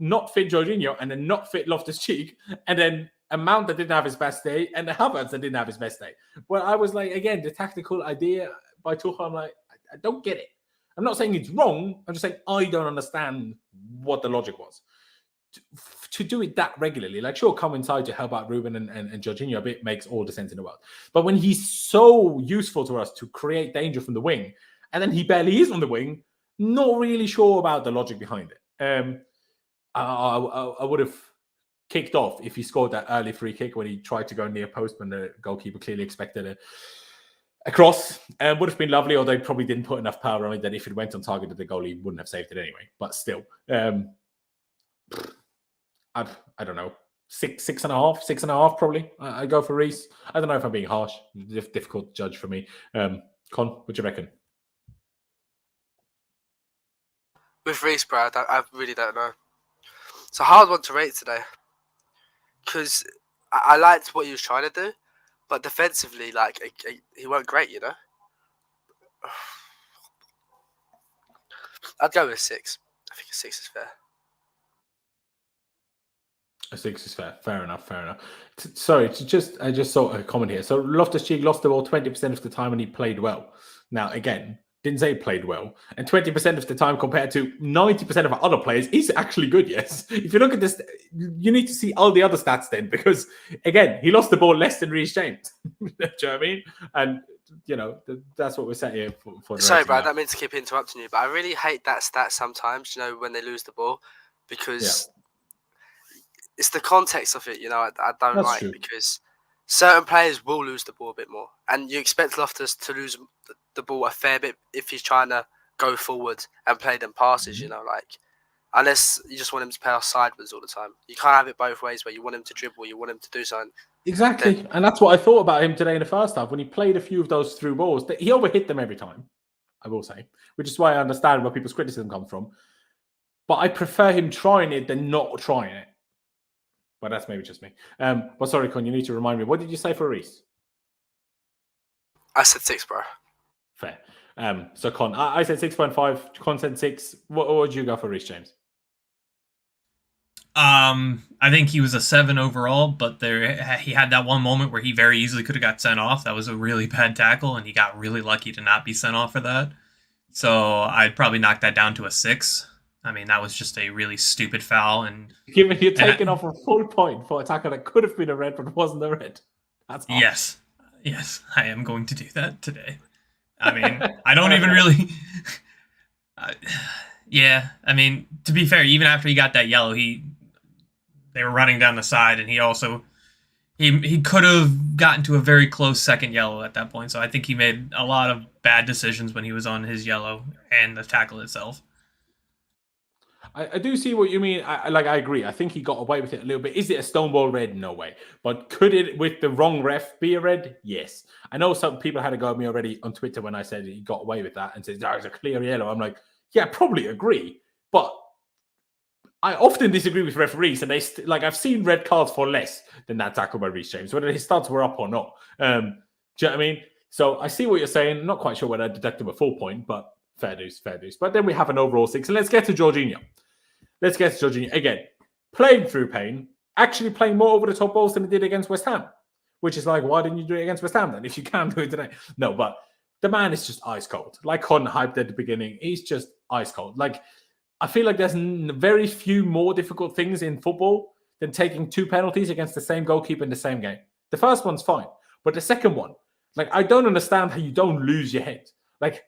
Speaker 1: not fit Jorginho and a not fit Loftus-Cheek, and then a Mount that didn't have his best day, and the Havertz that didn't have his best day. Well, I was like, again, the tactical idea by Tuchel, I'm like, I don't get it. I'm not saying it's wrong. I'm just saying I don't understand what the logic was. To do it that regularly, like, sure, come inside to help out Ruben and Jorginho a bit makes all the sense in the world. But when he's so useful to us to create danger from the wing, and then he barely is on the wing, not really sure about the logic behind it. I would have kicked off if he scored that early free kick when he tried to go near post when the goalkeeper clearly expected a cross. Would have been lovely, although he probably didn't put enough power on it that if it went on target that the goalie wouldn't have saved it anyway. But still, I don't know, 6.5 probably. I go for Reece. I don't know if I'm being harsh. Difficult to judge for me. Con, what do you reckon?
Speaker 2: With Reece, bro, I really don't know. It's a hard one to rate today. Because I liked what he was trying to do, but defensively, like he weren't great, you know. I'd go with 6. I think a 6 is fair.
Speaker 1: A 6 is fair. Fair enough. Sorry, I just saw a comment here. So Loftus-Cheek lost the ball 20% of the time and he played well. Now, again, didn't say he played well. And 20% of the time compared to 90% of other players, he's actually good, yes. If you look at this, you need to see all the other stats then, because, again, he lost the ball less than Reece James. Do you know what I mean? And, you know, that's what we're set here for the
Speaker 2: Sorry,
Speaker 1: rating
Speaker 2: Brad, I
Speaker 1: now.
Speaker 2: don't mean to keep interrupting you, but I really hate that stat sometimes, you know, when they lose the ball, because it's the context of it, you know, I don't
Speaker 1: That's
Speaker 2: like,
Speaker 1: true.
Speaker 2: because certain players will lose the ball a bit more. And you expect Loftus to lose the ball a fair bit if he's trying to go forward and play them passes, you know, like, unless you just want him to pass sideways all the time. You can't have it both ways, where you want him to dribble, you want him to do something.
Speaker 1: Exactly. And that's what I thought about him today in the first half. When he played a few of those through balls, he overhit them every time, I will say, which is why I understand where people's criticism comes from. But I prefer him trying it than not trying it. But that's maybe just me. But sorry, Con, you need to remind me. What did you say for Reece?
Speaker 2: I said 6, bro.
Speaker 1: Fair. So Con, I said 6.5. Con said 6. What would you go for Reece James?
Speaker 3: I think he was a 7 overall, but he had that one moment where he very easily could have got sent off. That was a really bad tackle, and he got really lucky to not be sent off for that. So I'd probably knock that down to a 6. I mean, that was just a really stupid foul. And
Speaker 1: given you're taking off a full point for a tackle that could have been a red, but wasn't a red. That's harsh.
Speaker 3: Yes, I am going to do that today. I mean, I don't even really. Yeah, I mean, to be fair, even after he got that yellow, they were running down the side, and he could have gotten to a very close second yellow at that point. So I think he made a lot of bad decisions when he was on his yellow and the tackle itself.
Speaker 1: I do see what you mean. I agree. I think he got away with it a little bit. Is it a stonewall red? No way. But could it, with the wrong ref, be a red? Yes. I know some people had to go at me already on Twitter when I said he got away with that and said, it's a clear yellow. I'm like, yeah, probably agree. But I often disagree with referees, and I've seen red cards for less than that tackle by Reece James, whether his studs were up or not. Do you know what I mean? So I see what you're saying. I'm not quite sure whether I deducted a full point, but fair dues. But then we have an overall 6. And let's get to Jorginho. Again, playing through pain, actually playing more over the top balls than he did against West Ham, which is like, why didn't you do it against West Ham then if you can't do it today? No, but the man is just ice cold. Like Con hyped at the beginning, he's just ice cold. Like, I feel like there's very few more difficult things in football than taking 2 penalties against the same goalkeeper in the same game. The first one's fine, but the second one, like, I don't understand how you don't lose your head. Like,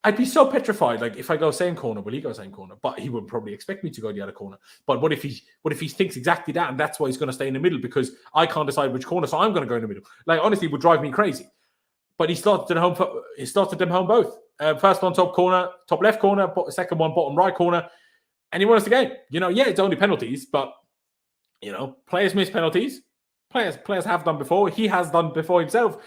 Speaker 1: I'd be so petrified. Like, if I go same corner, will he go same corner? But he would probably expect me to go the other corner. But what if he thinks exactly that, and that's why he's going to stay in the middle, because I can't decide which corner, so I'm going to go in the middle. Like, honestly, it would drive me crazy. But he started them home both. First one top corner, top left corner. Second one bottom right corner, and he won us the game. You know, yeah, it's only penalties, but you know, players miss penalties. Players have done before. He has done before himself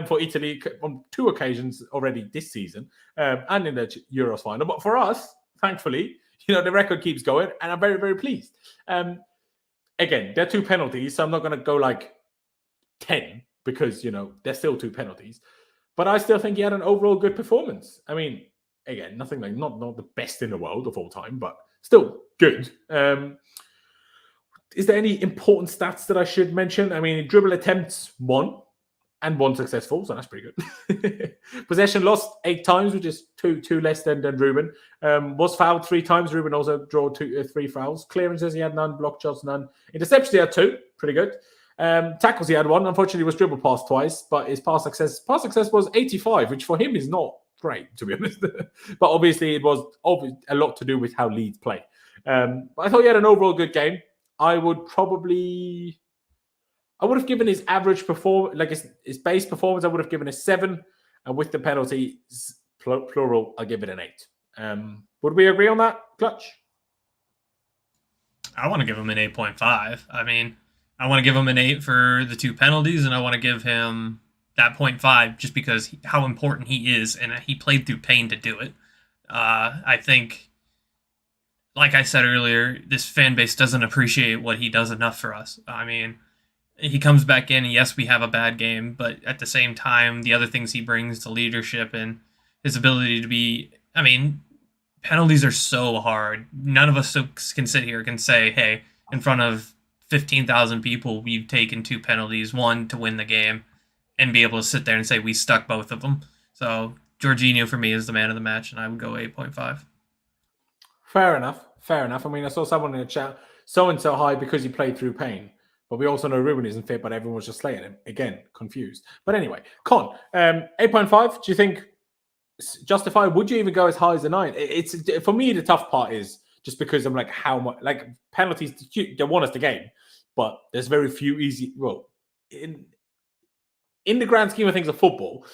Speaker 1: for Italy on 2 occasions already this season, and in the Euros final. But for us, thankfully, you know, the record keeps going, and I'm very, very pleased. Again, they're 2 penalties, so I'm not going to go like 10 because, you know, they're still 2 penalties. But I still think he had an overall good performance. I mean, again, nothing like not the best in the world of all time, but still good. Is there any important stats that I should mention? I mean, dribble attempts 1 and 1 successful, so that's pretty good. Possession lost 8 times, which is two less than Ruben. Was fouled 3 times. Ruben also drew 3 fouls. Clearances he had none. Block shots none. Interceptions he had 2, pretty good. Tackles he had 1. Unfortunately, he was dribble passed twice, but his pass success was 85, which for him is not great, to be honest. But obviously, it was a lot to do with how Leeds play. But I thought he had an overall good game. I would have given his average performance, like his base performance, I would have given a 7. And with the penalty, plural, I'll give it an 8. Would we agree on that, Clutch?
Speaker 3: I want to give him an 8.5. I mean, I want to give him an 8 for the 2 penalties, and I want to give him that 0.5 just because how important he is, and he played through pain to do it. I think, like I said earlier, this fan base doesn't appreciate what he does enough for us. I mean, he comes back in, and yes, we have a bad game, but at the same time, the other things he brings to leadership and his ability to be, I mean, penalties are so hard. None of us can sit here and say, hey, in front of 15,000 people, we've taken 2 penalties, one to win the game, and be able to sit there and say we stuck both of them. So Jorginho for me is the man of the match, and I would go 8.5.
Speaker 1: Fair enough. Fair enough. I mean, I saw someone in the chat, so-and-so high because he played through pain. But we also know Ruben isn't fit, but everyone was just slaying him. Again, confused. But anyway, Con, 8.5, do you think justified? Would you even go as high as a 9? It's for me, the tough part is just because I'm like, how much, like penalties, they won us the game, but there's very few easy, well, in the grand scheme of things of football,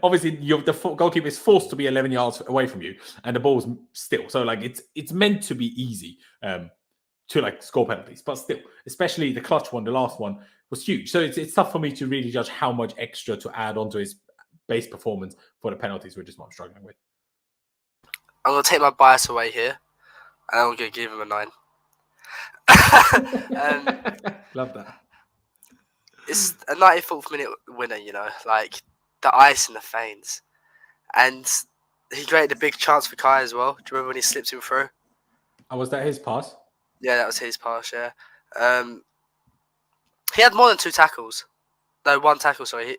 Speaker 1: obviously the goalkeeper is forced to be 11 yards away from you, and the ball's still. So like it's meant to be easy to like score penalties, but still, especially the clutch one, the last one was huge. So it's tough for me to really judge how much extra to add onto his base performance for the penalties, which is what I'm struggling with.
Speaker 2: I'm going to take my bias away here, and I'm going to give him a 9.
Speaker 1: Love that.
Speaker 2: It's a 94th minute winner, you know, like the ice in the veins. And he created a big chance for Kai as well. Do you remember when he slipped him through?
Speaker 1: Oh, was that his pass?
Speaker 2: Yeah, that was his pass, yeah. He had more than 2 tackles. No, 1 tackle, sorry.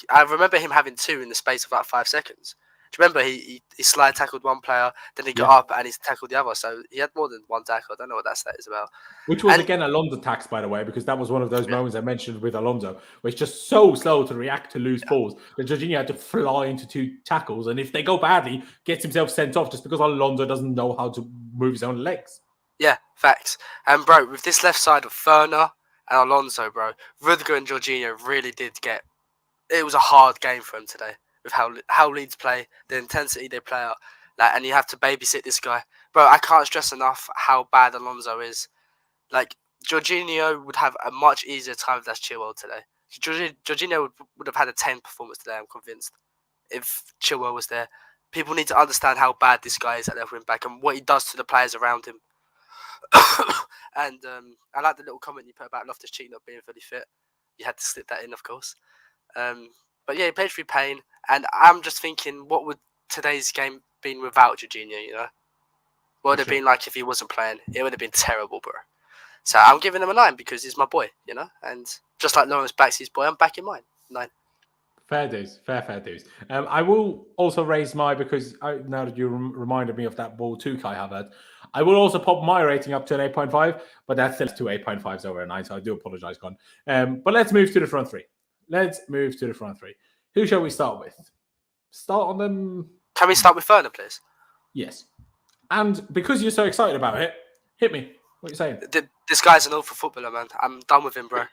Speaker 2: I remember him having 2 in the space of about 5 seconds. Do you remember he slide tackled one player, then he got up and he tackled the other. So he had more than 1 tackle. I don't know what that stat is about.
Speaker 1: Which was, again, Alonso tax, by the way, because that was one of those moments I mentioned with Alonso, where it's just so slow to react to loose balls that Jorginho had to fly into 2 tackles. And if they go badly, gets himself sent off just because Alonso doesn't know how to move his own legs.
Speaker 2: Yeah, facts. And, bro, with this left side of Ferner and Alonso, bro, Rudiger and Jorginho really did get... It was a hard game for him today. With how Leeds play, the intensity they play out, like, and you have to babysit this guy, bro. I can't stress enough how bad Alonso is. Like Jorginho would have a much easier time if that's Chilwell today. Jorginho would have had a 10 performance today. I'm convinced if Chilwell was there. People need to understand how bad this guy is at left wing back and what he does to the players around him. And I like the little comment you put about Loftus-Cheek not being fully fit. You had to slip that in, of course. But yeah, he played through pain, and I'm just thinking, what would today's game been without Jorginho? You know, what would it have been like if he wasn't playing? It would have been terrible, bro. So I'm giving him a 9 because he's my boy, you know. And just like Laurenz backs his boy, I'm backing mine. 9.
Speaker 1: Fair dues, fair dues. I will also raise my, because now that you reminded me of that ball to Kai Havertz, I will also pop my rating up to an 8.5, but that's still 2 8.5s over a 9, so I do apologize, Con. But let's move to the front 3. Who shall we start with? Start on them.
Speaker 2: Can we start with Ferner, please?
Speaker 1: Yes. And because you're so excited about it, hit me. What are you saying?
Speaker 2: This guy's an awful footballer, man. I'm done with him, bro.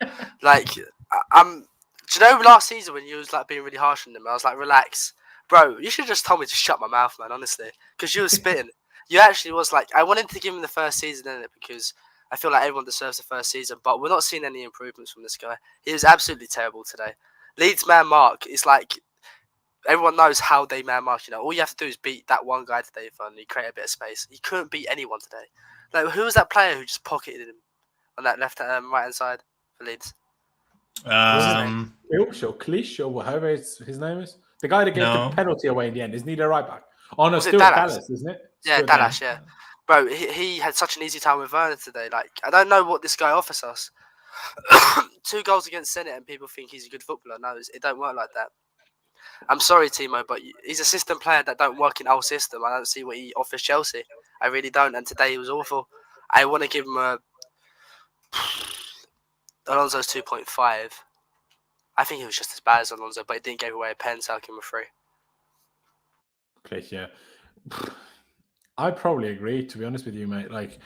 Speaker 2: Like, do you know last season when you was like being really harsh on him? I was like, relax, bro. You should have just told me to shut my mouth, man. Honestly, because you were spitting. You actually was like, I wanted to give him the first season in it because I feel like everyone deserves the first season, but we're not seeing any improvements from this guy. He was absolutely terrible today. Leeds man mark is like, everyone knows how they man mark. You know, all you have to do is beat that one guy today, and you create a bit of space. He couldn't beat anyone today. Like, who was that player who just pocketed him on that left right hand side for Leeds?
Speaker 1: Klish or whatever his name is. The guy that gave the penalty away in the end. Isn't he the right back? Oh no, still Dallas, isn't it?
Speaker 2: Yeah, Dallas. Yeah, bro. He had such an easy time with Werner today. Like, I don't know what this guy offers us. 2 goals against Senate, and people think he's a good footballer. No, it don't work like that. I'm sorry, Timo, but he's a system player that don't work in our system. I don't see what he offers Chelsea. I really don't. And today he was awful. I want to give him a Alonso's 2.5. I think he was just as bad as Alonso, but he didn't give away a pen, so I'll give him a 3.
Speaker 1: Okay, yeah. I probably agree, to be honest with you, mate. Like,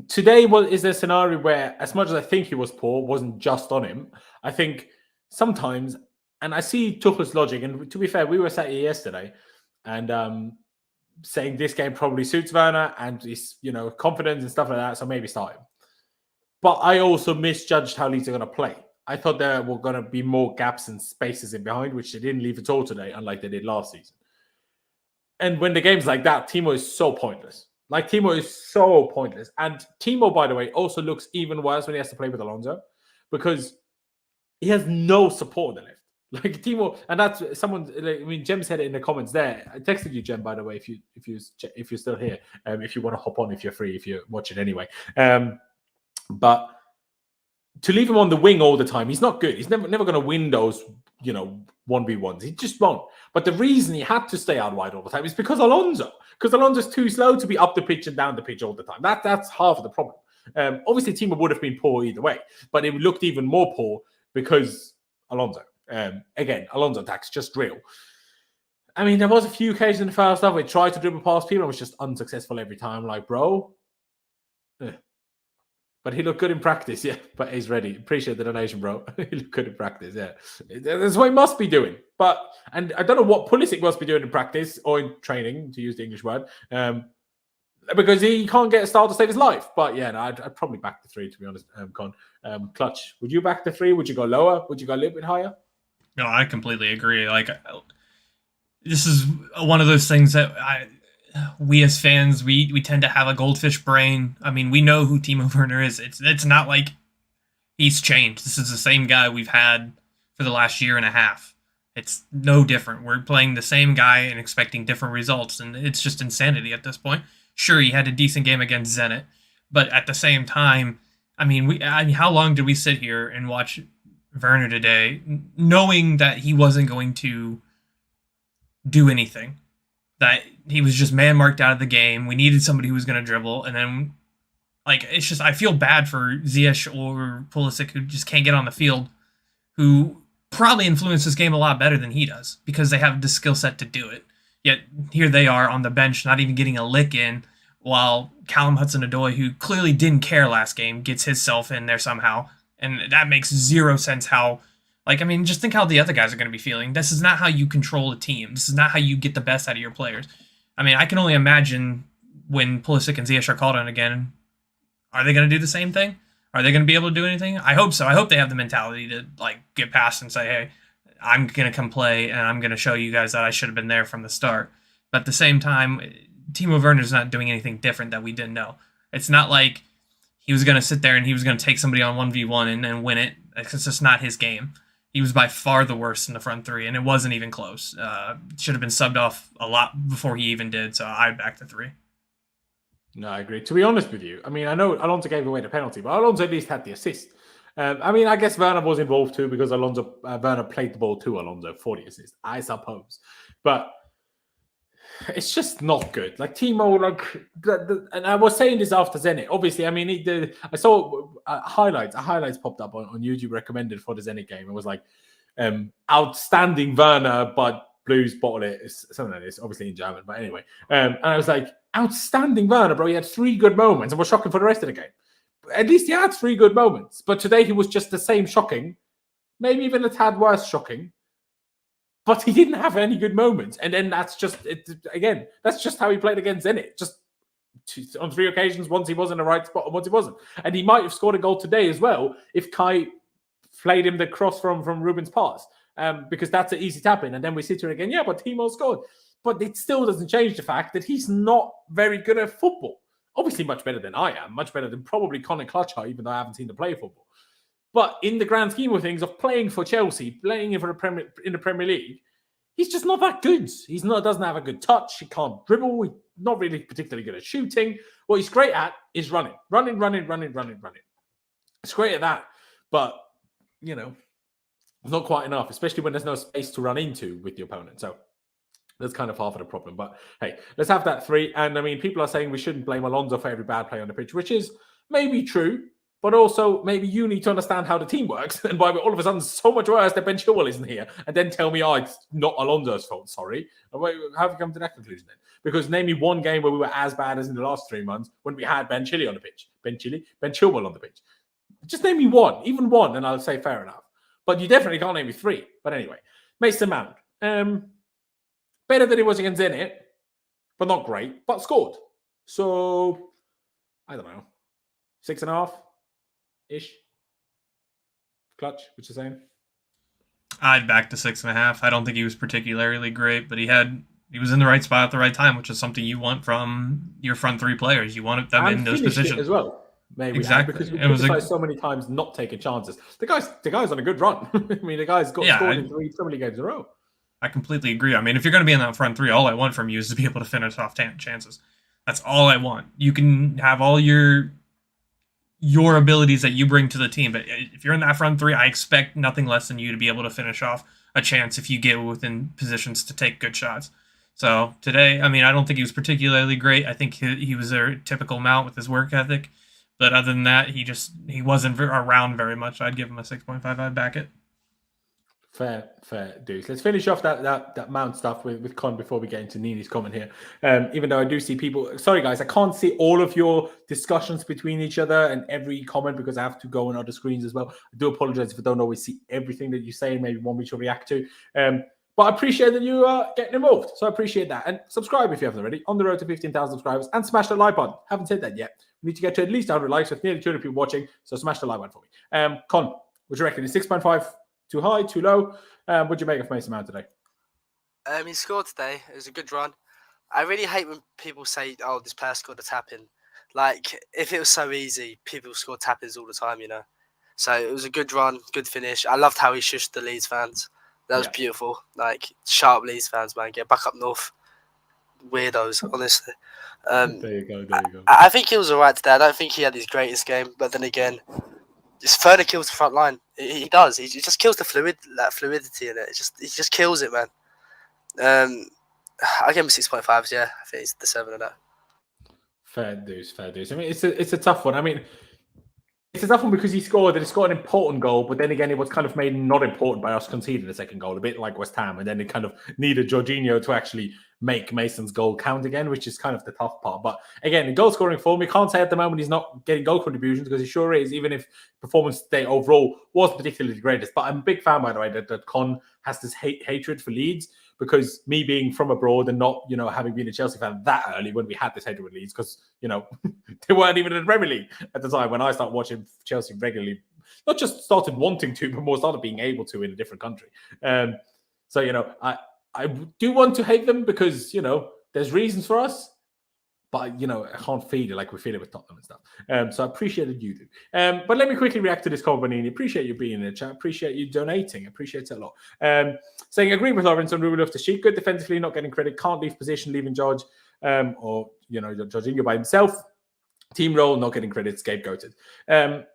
Speaker 1: today is a scenario where, as much as I think he was poor, wasn't just on him. I think sometimes, and I see Tuchel's logic, and to be fair, we were sat here yesterday and saying this game probably suits Werner and his, confidence and stuff like that, so maybe start him. But I also misjudged how Leeds are going to play. I thought there were going to be more gaps and spaces in behind, which they didn't leave at all today, unlike they did last season. And when the game's like that, Timo is so pointless. And Timo, by the way, also looks even worse when he has to play with Alonso, because he has no support on the left. Like Timo, and that's someone. Like, I mean, Jem said it in the comments there. I texted you, Jem, by the way, if you're still here, if you want to hop on, if you're free, if you're watching anyway. But to leave him on the wing all the time, he's not good. He's never going to win those, 1v1s. He just won't. But the reason he had to stay out wide all the time is because Alonso's too slow to be up the pitch and down the pitch all the time. That's half of the problem. Obviously, Timo would have been poor either way, but it looked even more poor because Alonso. Again, Alonso attacks just real. I mean, there was a few occasions in the first half where he tried to dribble past people and was just unsuccessful every time. Like, bro. But he looked good in practice, yeah. But he's ready. Appreciate the donation, bro. He looked good in practice, yeah. That's what he must be doing. And I don't know what Pulisic must be doing in practice or in training, to use the English word, because he can't get a start to save his life. But yeah, no, I'd probably back the 3, to be honest, Con. Clutch, would you back the 3? Would you go lower? Would you go a little bit higher?
Speaker 3: No, I completely agree. Like, this is one of those things that we as fans, we tend to have a goldfish brain. I mean, we know who Timo Werner is. It's not like he's changed. This is the same guy we've had for the last year and a half. It's no different. We're playing the same guy and expecting different results, and it's just insanity at this point. Sure, he had a decent game against Zenit, but at the same time, I mean, how long did we sit here and watch Werner today, knowing that he wasn't going to do anything? That he was just man-marked out of the game. We needed somebody who was going to dribble. And then, like, it's just, I feel bad for Ziyech or Pulisic, who just can't get on the field, who probably influence this game a lot better than he does because they have the skill set to do it. Yet, here they are on the bench, not even getting a lick in, while Callum Hudson-Odoi, who clearly didn't care last game, gets himself in there somehow. And that makes zero sense how... Like, I mean, just think how the other guys are going to be feeling. This is not how you control a team. This is not how you get the best out of your players. I mean, I can only imagine when Pulisic and Ziyech are called on again, are they going to do the same thing? Are they going to be able to do anything? I hope so. I hope they have the mentality to, like, get past and say, hey, I'm going to come play and I'm going to show you guys that I should have been there from the start. But at the same time, Timo Werner's not doing anything different that we didn't know. It's not like he was going to sit there and he was going to take somebody on 1v1 and win it. It's just not his game. He was by far the worst in the front 3, and it wasn't even close. Should have been subbed off a lot before he even did, so I'd back the 3.
Speaker 1: No, I agree. To be honest with you, I mean, I know Alonso gave away the penalty, but Alonso at least had the assist. I mean, I guess Werner was involved too because Werner played the ball to Alonso for the assist, I suppose. But it's just not good. Like Timo, and I was saying this after Zenit. Obviously, I mean, I saw highlights popped up on YouTube recommended for the Zenit game. It was like outstanding Werner, but Blues bottle it. It's something like this, obviously in German, but anyway. And I was like, outstanding Werner, bro. He had 3 good moments and was shocking for the rest of the game. At least he had 3 good moments. But today he was just the same shocking, maybe even a tad worse shocking. But he didn't have any good moments. And then that's just, again, that's just how he played against Zenit. Just on 3 occasions, once he was in the right spot and once he wasn't. And he might have scored a goal today as well if Kai played him the cross from Ruben's pass. Because that's an easy tap in. And then we sit here again, yeah, but Timo scored. But it still doesn't change the fact that he's not very good at football. Obviously much better than I am. Much better than probably Con Clutch, even though I haven't seen him play football. But in the grand scheme of things, of playing for Chelsea, playing in the Premier League, he's just not that good. Doesn't have a good touch. He can't dribble. He's not really particularly good at shooting. What he's great at is running. It's great at that. But, not quite enough, especially when there's no space to run into with the opponent. So that's kind of half of the problem. But hey, let's have that 3. And I mean, people are saying we shouldn't blame Alonso for every bad play on the pitch, which is maybe true. But also, maybe you need to understand how the team works and why we're all of a sudden so much worse that Ben Chilwell isn't here. And then tell me, it's not Alonso's fault, sorry. How have you come to that conclusion then? Because name me one game where we were as bad as in the last 3 months when we had Ben Chilwell on the pitch. Ben Chilwell on the pitch. Just name me one, even one, and I'll say fair enough. But you definitely can't name me 3. But anyway, Mason Mount. Better than he was against Zenit, but not great, but scored. So, I don't know, 6.5-ish. Clutch, what you saying?
Speaker 3: I'd back to 6.5. I don't think he was particularly great, but he was in the right spot at the right time, which is something you want from your front 3 players. You want them in those positions
Speaker 1: as well. Maybe
Speaker 3: Exactly.
Speaker 1: because we
Speaker 3: It was
Speaker 1: criticized so many times not taking chances. The guy's on a good run. I mean, the guy's scored in so many games in a row.
Speaker 3: I completely agree. I mean, if you're going to be in that front three, all I want from you is to be able to finish off chances. That's all I want. You can have all your abilities that you bring to the team, but if you're in that front three, I expect nothing less than you to be able to finish off a chance if you get within positions to take good shots. So today, I mean, I don't think he was particularly great. I think he was a typical Mount with his work ethic. But other than that, he wasn't around very much. I'd give him a 6.5. I'd back it.
Speaker 1: Fair dues. Let's finish off that Mount stuff with Con before we get into Nini's comment here. Even though I do see people, sorry guys, I can't see all of your discussions between each other and every comment because I have to go on other screens as well. I do apologize if I don't always see everything that you say and maybe one we should react to. But I appreciate that you are getting involved. So I appreciate that. And subscribe if you haven't already. On the road to 15,000 subscribers. And smash the like button. Haven't said that yet. We need to get to at least 100 likes. With nearly 200 people watching. So smash the like button for me. Con, what do you reckon? Is 6.5 too high, too low? What do you make of Mason Mount today?
Speaker 2: He scored today. It was a good run. I really hate when people say, oh, this player scored a tap-in. Like, if it was so easy, people score tap-ins all the time, you know. So it was a good run, good finish. I loved how he shushed the Leeds fans. That was beautiful. Like, sharp Leeds fans, man. Get back up north. Weirdos, honestly.
Speaker 1: There you go.
Speaker 2: I think he was all right today. I don't think he had his greatest game. But then again, just further kills the front line. He does. He just kills the fluidity in it. He just kills it, man. I give him 6.5s, yeah. I think he's the 7 of that.
Speaker 1: Fair dues. I mean, it's a tough one. I mean, it's a tough one because he scored an important goal, but then again, it was kind of made not important by us conceding the second goal, a bit like West Ham, and then it kind of needed Jorginho to actually make Mason's goal count again, which is kind of the tough part. But again, in goal scoring form, we can't say at the moment he's not getting goal contributions because he sure is, even if performance today overall wasn't particularly the greatest. But I'm a big fan, by the way, that Con has this hatred for Leeds. Because me being from abroad and not, having been a Chelsea fan that early when we had this hatred with Leeds, because, they weren't even in the Premier League at the time when I started watching Chelsea regularly. Not just started wanting to, but more started being able to in a different country. So, I do want to hate them because, there's reasons for us. But, I can't feel it like we feel it with Tottenham and stuff. So I appreciate that you do. But let me quickly react to this comment, Bonini. Appreciate you being in the chat. Appreciate you donating. Appreciate it a lot. Saying, agree with Laurenz on Ruben Loftus-Cheek. Good defensively, not getting credit. Can't leave position, leaving George or, Jorginho by himself. Team role, not getting credit. Scapegoated. I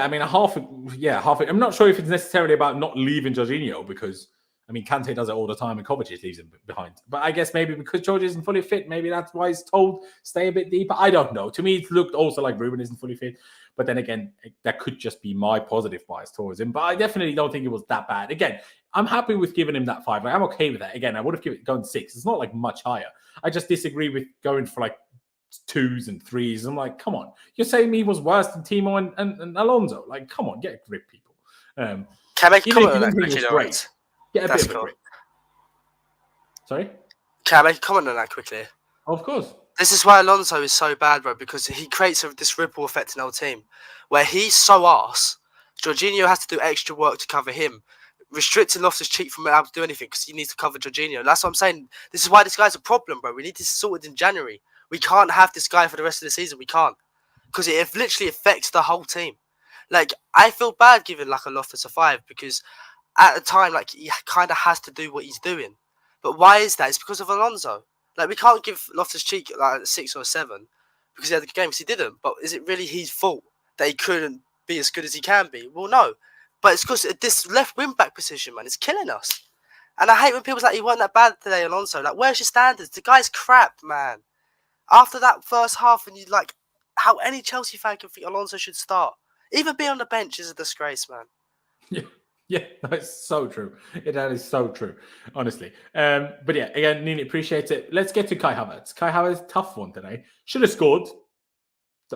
Speaker 1: mean, half. I'm not sure if it's necessarily about not leaving Jorginho because... I mean, Kante does it all the time and Kovacic leaves him behind. But I guess maybe because George isn't fully fit, maybe that's why he's told stay a bit deeper. I don't know. To me, it looked also like Ruben isn't fully fit. But then again, that could just be my positive bias towards him. But I definitely don't think it was that bad. Again, I'm happy with giving him that 5. Like, I'm okay with that. Again, I would have given it going 6. It's not like much higher. I just disagree with going for like 2s and 3s. I'm like, come on. You're saying he was worse than Timo and Alonso. Like, come on, get a grip, people.
Speaker 2: Can I make a comment on that quickly,
Speaker 1: great. Get a bit of a grip. Sorry?
Speaker 2: Can I make a comment on that quickly?
Speaker 1: Of course.
Speaker 2: This is why Alonso is so bad, bro, because he creates this ripple effect in our team where he's so arse. Jorginho has to do extra work to cover him, restricting Loftus-Cheek from being able to do anything because he needs to cover Jorginho. That's what I'm saying. This is why this guy's a problem, bro. We need this sorted in January. We can't have this guy for the rest of the season. We can't. Because it literally affects the whole team. Like, I feel bad giving like a Loftus a 5 because... at the time, like, he kind of has to do what he's doing. But why is that? It's because of Alonso. Like, we can't give Loftus-Cheek like a 6 or a 7 because he had a good game, because he didn't. But is it really his fault that he couldn't be as good as he can be? Well, no. But it's because this left wing-back position, man, it's killing us. And I hate when people's like, he wasn't that bad today, Alonso. Like, where's your standards? The guy's crap, man. After that first half, and you like, how any Chelsea fan can think Alonso should start. Even being on the bench is a disgrace, man.
Speaker 1: Yeah. Yeah, that's so true. That is so true, honestly. But yeah, again, Nini, appreciate it. Let's get to Kai Havertz. Kai Havertz, tough one today. Should have scored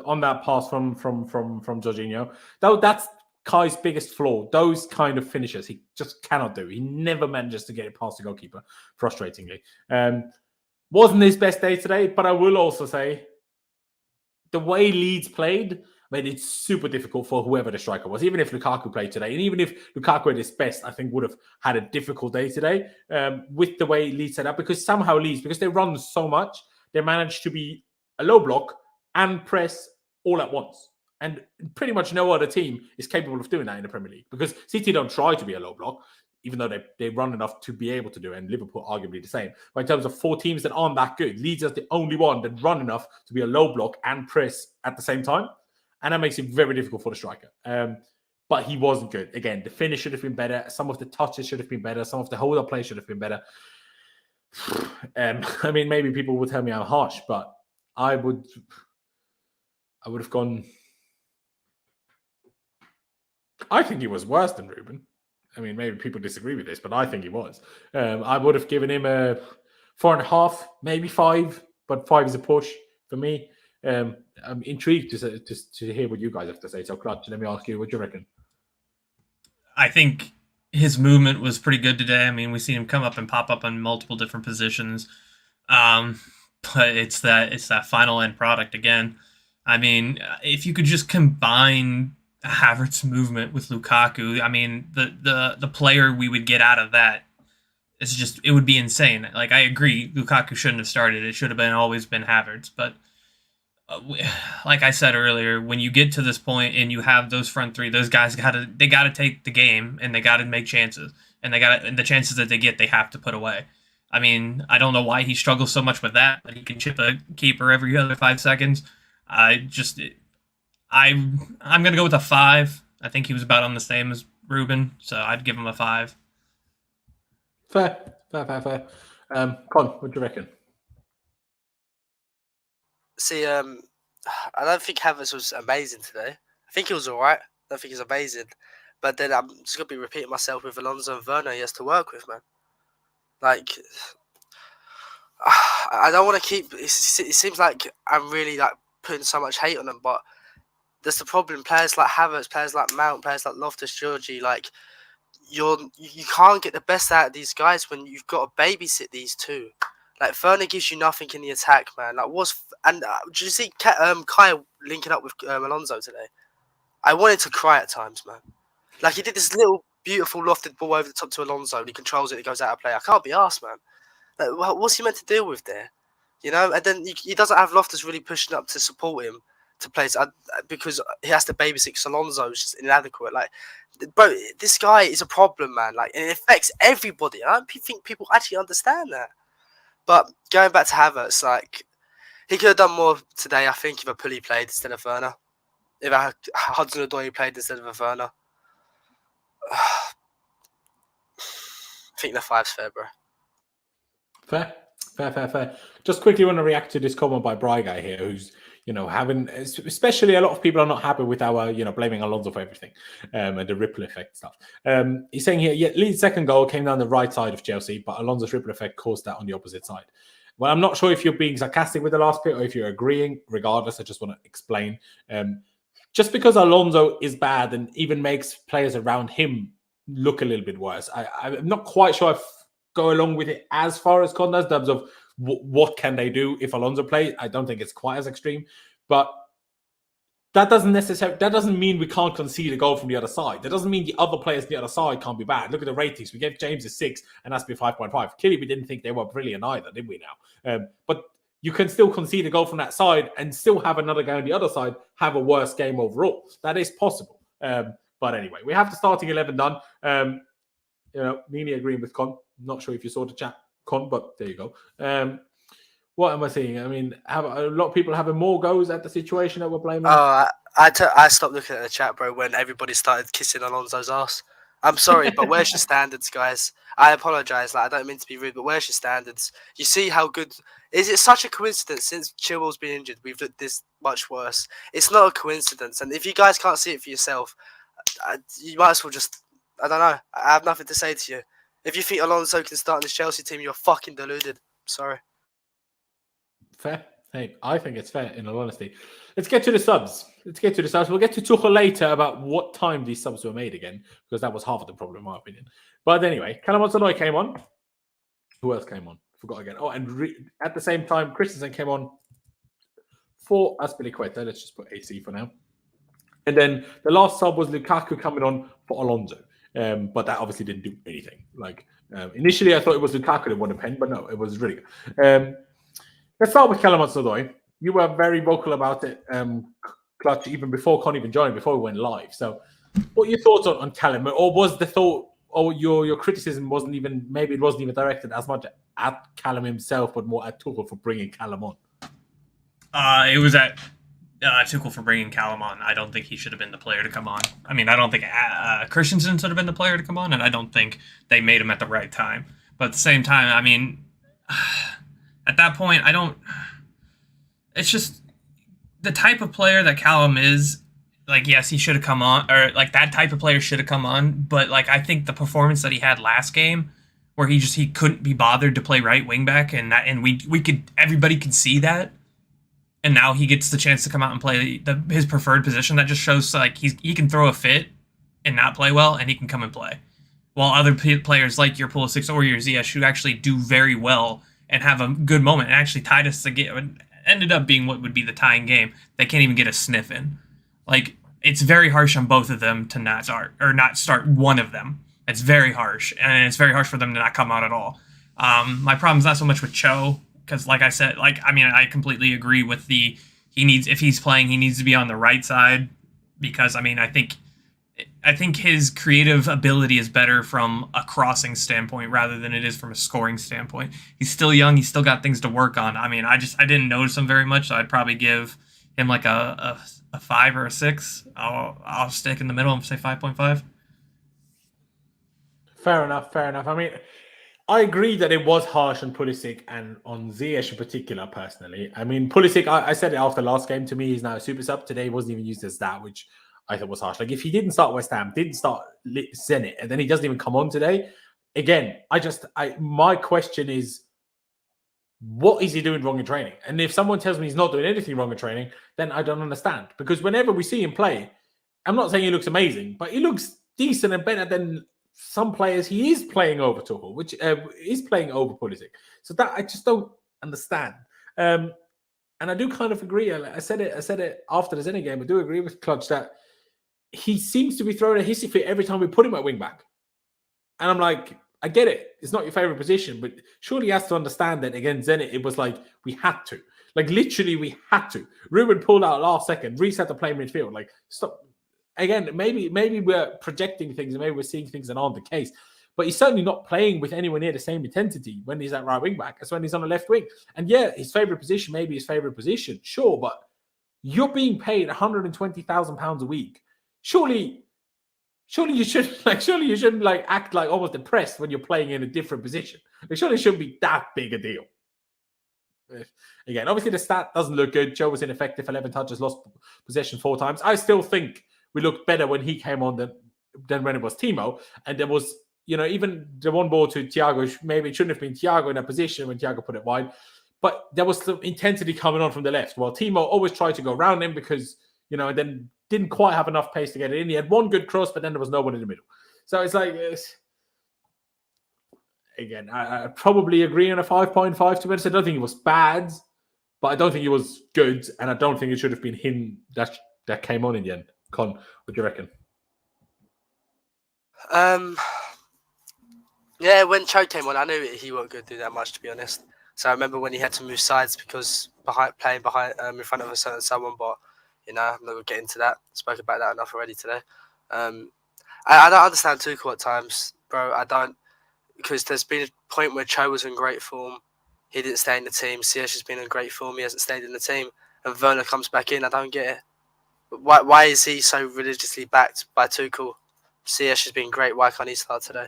Speaker 1: on that pass from Jorginho. That's Kai's biggest flaw. Those kind of finishes he just cannot do. He never manages to get it past the goalkeeper, frustratingly. Wasn't his best day today, but I will also say the way Leeds played made it super difficult for whoever the striker was. Even if Lukaku played today, and even if Lukaku at his best, I think would have had a difficult day today with the way Leeds set up, because somehow Leeds, because they run so much, they managed to be a low block and press all at once. And pretty much no other team is capable of doing that in the Premier League, because City don't try to be a low block, even though they run enough to be able to do it, and Liverpool arguably the same. But in terms of 4 teams that aren't that good, Leeds is the only one that run enough to be a low block and press at the same time. And that makes it very difficult for the striker. But he wasn't good. Again, the finish should have been better. Some of the touches should have been better. Some of the hold-up play should have been better. I mean, maybe people would tell me I'm harsh, but I would have gone... I think he was worse than Ruben. I mean, maybe people disagree with this, but I think he was. I would have given him a 4.5, maybe 5, but 5 is a push for me. I'm intrigued to hear what you guys have to say. So, Clutch, let me ask you, what do you reckon?
Speaker 3: I think his movement was pretty good today. I mean, we see him come up and pop up on multiple different positions. But it's that final end product again. I mean, if you could just combine Havertz's movement with Lukaku, I mean, the player we would get out of that is just, it would be insane. Like, I agree, Lukaku shouldn't have started. It should have always been Havertz. But like I said earlier, when you get to this point and you have those front three, those guys gotta take the game, and they gotta make chances, and the chances that they get, they have to put away. I mean, I don't know why he struggles so much with that, but he can chip a keeper every other 5 seconds. I'm gonna go with a 5. I think he was about on the same as Ruben, so I'd give him a 5.
Speaker 1: Fair. Con, what do you reckon?
Speaker 2: See, I don't think Havertz was amazing today. I think he was all right. I don't think he's amazing. But then I'm just going to be repeating myself with Alonso and Werner he has to work with, man. Like, I don't want to keep... It seems like I'm really like putting so much hate on them, but that's the problem. Players like Havertz, players like Mount, players like Loftus-Cheek, like, you can't get the best out of these guys when you've got to babysit these two. Like, Werner gives you nothing in the attack, man. Like, did you see Kai linking up with Alonso today? I wanted to cry at times, man. Like, he did this little beautiful lofted ball over the top to Alonso, and he controls it, it goes out of play. I can't be arsed, man. Like, what's he meant to deal with there? You know? And then he doesn't have Loftus really pushing up to support him to play, because he has to babysit, because Alonso's just inadequate. Like, bro, this guy is a problem, man. Like, and it affects everybody. I don't think people actually understand that. But going back to Havertz, like, he could have done more today, I think, if a Pulley played instead of Werner. If Hudson-Odoi played instead of Werner. I think the 5's fair, bro.
Speaker 1: Fair. Just quickly want to react to this comment by Bry Guy here, who's, especially a lot of people are not happy with our, blaming Alonso for everything, and the ripple effect stuff. He's saying here, Leeds' second goal came down the right side of Chelsea, but Alonso's ripple effect caused that on the opposite side. Well, I'm not sure if you're being sarcastic with the last bit or if you're agreeing. Regardless, I just want to explain. Just because Alonso is bad and even makes players around him look a little bit worse, I'm not quite sure I go along with it as far as Con does, in terms of what can they do if Alonso plays. I don't think it's quite as extreme, but that doesn't mean we can't concede a goal from the other side. That doesn't mean the other players on the other side can't be bad. Look at the ratings. We gave James a 6 and that's been 5.5. Clearly, we didn't think they were brilliant either, did we now? But you can still concede a goal from that side and still have another guy on the other side have a worse game overall. That is possible. But anyway, we have the starting 11 done. Nini agreeing with Con. Not sure if you saw the chat, Con, but there you go. What am I saying? I mean, have a lot of people having more goes at the situation that we're blaming?
Speaker 2: I stopped looking at the chat, bro, when everybody started kissing Alonso's ass. I'm sorry, but where's your standards, guys? I apologise. Like, I don't mean to be rude, but where's your standards? You see how good... Is it such a coincidence since Chilwell's been injured, we've looked this much worse? It's not a coincidence. And if you guys can't see it for yourself, you might as well just... I don't know. I have nothing to say to you. If you think Alonso can start in this Chelsea team, you're fucking deluded. Sorry.
Speaker 1: Fair. Hey, I think it's fair, in all honesty. Let's get to the subs. We'll get to Tuchel later about what time these subs were made again, because that was half of the problem, in my opinion. But anyway, Callum Hudson-Odoi came on. Who else came on? Forgot again. Oh, and at the same time, Christensen came on for Azpilicueta. Let's just put AC for now. And then the last sub was Lukaku coming on for Alonso. But that obviously didn't do anything. Initially, I thought it was Lukaku that won a pen, but no, it was really good. Let's start with Callum Hudson-Odoi. You were very vocal about it. Clutch even before Con even joined, before we went live. So, what are your thoughts on Callum? Or was the thought, or your criticism wasn't even, maybe it wasn't even directed as much at Callum himself, but more at Tuchel for bringing Callum on?
Speaker 3: It was at Tuchel for bringing Callum on. I don't think he should have been the player to come on. I mean, I don't think Christensen should have been the player to come on, and I don't think they made him at the right time. But at the same time, I mean, at that point, I don't... It's just the type of player that Callum is. Like, yes, he should have come on, or like that type of player should have come on. But like, I think the performance that he had last game, where he couldn't be bothered to play right wing back, and everybody could see that. And now he gets the chance to come out and play his preferred position. That just shows like he can throw a fit and not play well, and he can come and play. While other players like your Pulisic or your Ziyech who actually do very well and have a good moment and actually tied us to get ended up being what would be the tying game. They can't even get a sniff in. Like, it's very harsh on both of them to not start one of them. It's very harsh, and it's very harsh for them to not come out at all. My problem's not so much with Cho, because like I said, I completely agree with if he's playing, he needs to be on the right side, because I think his creative ability is better from a crossing standpoint rather than it is from a scoring standpoint. He's still young. He's still got things to work on. I mean, I didn't notice him very much, so I'd probably give him like a 5 or a 6. I'll stick in the middle and say 5.5.
Speaker 1: Fair enough. I mean, I agree that it was harsh on Pulisic and on Ziyech in particular, personally. I mean, Pulisic, I said it after last game, to me, he's now a super sub. Today, he wasn't even used as that, which I thought was harsh. Like, if he didn't start West Ham, didn't start Zenit, and then he doesn't even come on today, again, my question is, what is he doing wrong in training? And if someone tells me he's not doing anything wrong in training, then I don't understand. Because whenever we see him play, I'm not saying he looks amazing, but he looks decent and better than some players he is playing over Tuchel, which is playing over Pulisic. So that I just don't understand. And I do kind of agree. I said it after the Zenit game. I do agree with Clutch that he seems to be throwing a hissy fit every time we put him at wing back. And I'm like, I get it. It's not your favorite position, but surely he has to understand that against Zenit, it was like we had to. Like, literally, we had to. Ruben pulled out last second, reset the play midfield. Like, stop. Again, maybe we're projecting things and maybe we're seeing things that aren't the case. But he's certainly not playing with anywhere near the same intensity when he's at right wing back as when he's on the left wing. And yeah, his favorite position may be his favorite position, sure, but you're being paid £120,000 a week. Surely you shouldn't like act like almost depressed when you're playing in a different position. It surely shouldn't be that big a deal. Again, obviously the stat doesn't look good. Joe was ineffective, 11 touches, lost possession 4 times. I still think we looked better when he came on than when it was Timo. And there was, even the one ball to Thiago, maybe it shouldn't have been Thiago in that position when Thiago put it wide. But there was some intensity coming on from the left. While Timo always tried to go around him because, and then didn't quite have enough pace to get it in. He had one good cross, but then there was no one in the middle. So it's like, again, I probably agree on a 5.5 to be honest. I don't think it was bad, but I don't think it was good. And I don't think it should have been him that came on in the end. Con, what do you reckon?
Speaker 2: Yeah, when Cho came on, I knew he wasn't going to do that much, to be honest. So I remember when he had to move sides because playing behind in front of a certain someone, but I'm not going to get into that. Spoke about that enough already today. I don't understand Tuchel at times, bro. I don't, because there's been a point where Cho was in great form. He didn't stay in the team. Ziyech has been in great form. He hasn't stayed in the team. And Werner comes back in. I don't get it. Why is he so religiously backed by Tuchel? Ziyech has been great. Why can't he start today?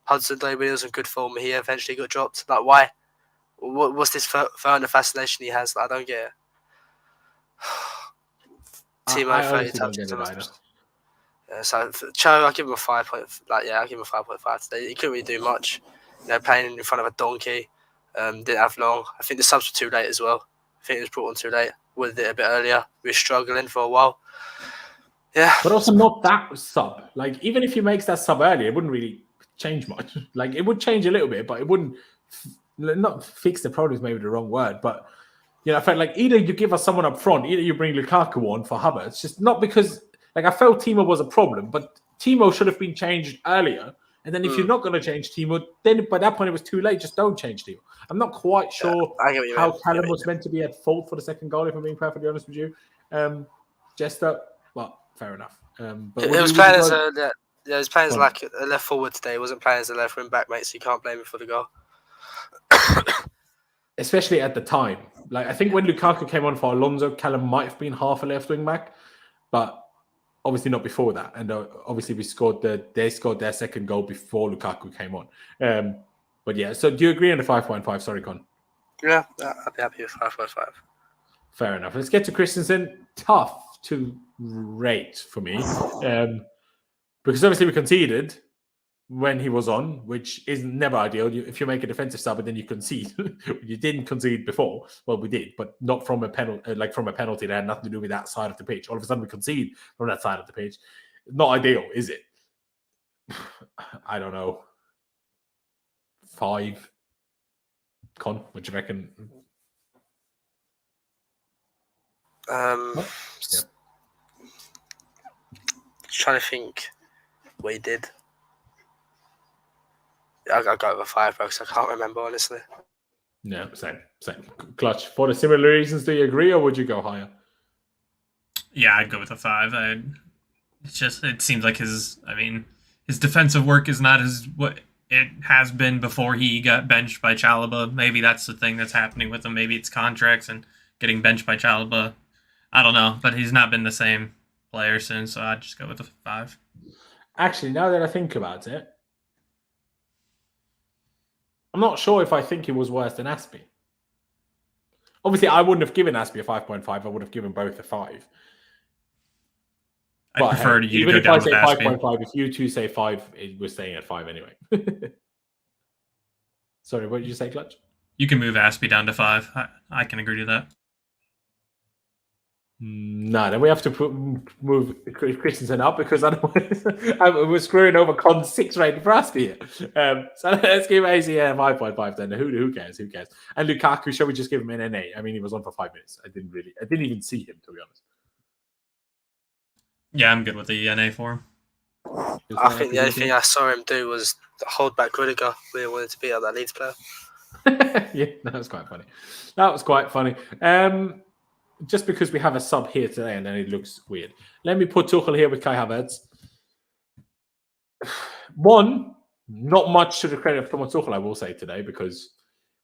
Speaker 2: Hudson-Odoi, when he was in good form, he eventually got dropped. Like, why? What's this Werner fascination he has? Like, I don't get it. Timo 30 touches. Yeah, so Cho, I give him a 5. I give him a 5.5 today. He couldn't really do much. Playing in front of a donkey. Didn't have long. I think the subs were too late as well. I think it was brought on too late. Would have did it a bit earlier. We were struggling for a while. Yeah.
Speaker 1: But also not that sub. Like, even if he makes that sub earlier, it wouldn't really change much. Like, it would change a little bit, but it wouldn't not fix the problem is maybe the wrong word, but I felt like either you give us someone up front, either you bring Lukaku on for Havertz. It's just not because, like, I felt Timo was a problem, but Timo should have been changed earlier. And then if you're not going to change Timo, then by that point it was too late. Just don't change Timo. I'm not quite sure how Callum was meant to be at fault for the second goal, if I'm being perfectly honest with you. Jester, but fair enough. But
Speaker 2: It was playing as like a left forward today. He wasn't playing as a left wing back, mate. So you can't blame him for the goal.
Speaker 1: Especially at the time. Like, I think when Lukaku came on for Alonso, Callum might have been half a left wing back, but obviously not before that. And obviously they scored their second goal before Lukaku came on. But yeah, so do you agree on the 5.5? Sorry, Con.
Speaker 2: Yeah, I'd be happy with 5.5.
Speaker 1: Fair enough. Let's get to Christensen. Tough to rate for me. Because obviously we conceded when he was on, which is never ideal. If you make a defensive sub and then you concede, you didn't concede before. Well, we did, but not from a penalty. Like from a penalty that had nothing to do with that side of the pitch. All of a sudden, we concede from that side of the pitch. Not ideal, is it? I don't know. 5. Con, what do you reckon?
Speaker 2: Trying to think what he did. I'll go with a 5, bro, because I can't remember, honestly.
Speaker 1: Yeah, same. Clutch. For the similar reasons, do you agree, or would you go higher?
Speaker 3: Yeah, I'd go with a 5. It seems like his defensive work is not as what it has been before he got benched by Chalobah. Maybe that's the thing that's happening with him. Maybe it's contracts and getting benched by Chalobah. I don't know, but he's not been the same player since, so I'd just go with a 5.
Speaker 1: Actually, now that I think about it, I'm not sure if I think he was worse than Aspie. Obviously, I wouldn't have given Aspie a 5.5. I would have given both a 5.
Speaker 3: I prefer you to go down with Aspie. Even if I say 5.5,
Speaker 1: if you two say 5, we're staying at 5 anyway. Sorry, what did you say, Clutch?
Speaker 3: You can move Aspie down to 5. I can agree to that.
Speaker 1: No, then we have to move Christensen up because otherwise we're screwing over Con's 6 rating for Aspie here. So let's give AC a 5.5 then. Who cares? Who cares? And Lukaku, shall we just give him an NA? I mean, he was on for 5 minutes. I didn't even see him, to be honest.
Speaker 3: Yeah, I'm good with the NA for him.
Speaker 2: I think the only thing I saw him do was hold back Rudiger. We wanted to beat out that Leeds player.
Speaker 1: Yeah, that was quite funny. Just because we have a sub here today and then it looks weird. Let me put Tuchel here with Kai Havertz. One, not much to the credit of Thomas Tuchel, I will say today, because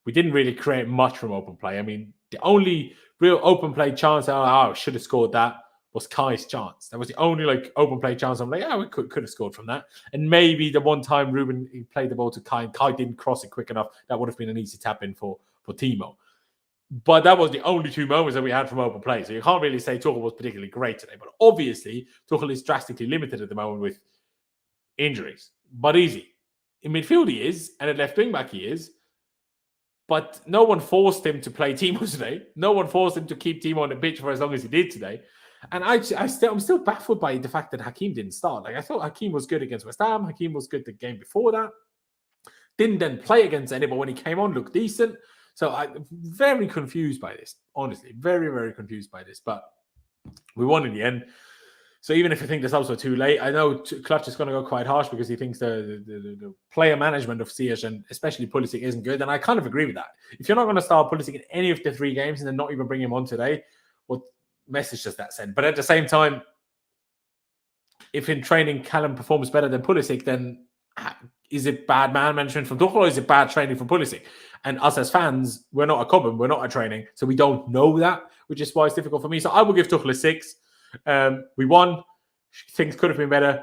Speaker 1: we didn't really create much from open play. I mean, the only real open play chance I should have scored that was Kai's chance. That was the only open play chance. I'm like, we could have scored from that. And maybe the one time Ruben played the ball to Kai and Kai didn't cross it quick enough, that would have been an easy tap in for Timo. But that was the only 2 moments that we had from open play. So you can't really say Tuchel was particularly great today. But obviously, Tuchel is drastically limited at the moment with injuries. But easy. In midfield he is, and at left wing back he is. But no one forced him to play Timo today. No one forced him to keep Timo on the pitch for as long as he did today. And I'm still baffled by the fact that Hakim didn't start. I thought Hakim was good against West Ham. Hakim was good the game before that. Didn't then play against any, but when he came on, looked decent. So I'm very confused by this, honestly. Very, very confused by this. But we won in the end. So even if you think this also too late, I know Clutch is going to go quite harsh because he thinks the player management of Ziyech and especially Pulisic isn't good. And I kind of agree with that. If you're not going to start Pulisic in any of the 3 games and then not even bring him on today, what message does that send? But at the same time, if in training Callum performs better than Pulisic, then is it bad man management from Tuchel or is it bad training from Pulisic? And us as fans, we're not a Cobham, we're not a training, so we don't know that, which is why it's difficult for me. So I will give Tuchel a 6. We won. Things could have been better.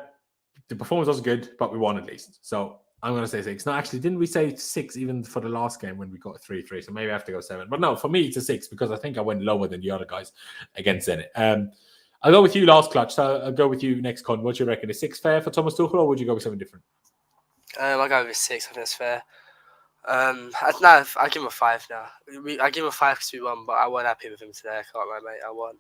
Speaker 1: The performance was good, but we won at least. So I'm going to say 6. No, actually, didn't we say 6 even for the last game when we got 3-3? So maybe I have to go 7. But no, for me, it's a 6 because I think I went lower than the other guys against Zenit. I'll go with you last, Clutch. So I'll go with you next, Con. What do you reckon? Is 6 fair for Thomas Tuchel, or would you go with something different?
Speaker 2: I'll go with 6. I think that's fair. I give him a 5 now. I give him a 5 because we won, but I wasn't happy with him today. I can't lie, mate. I won.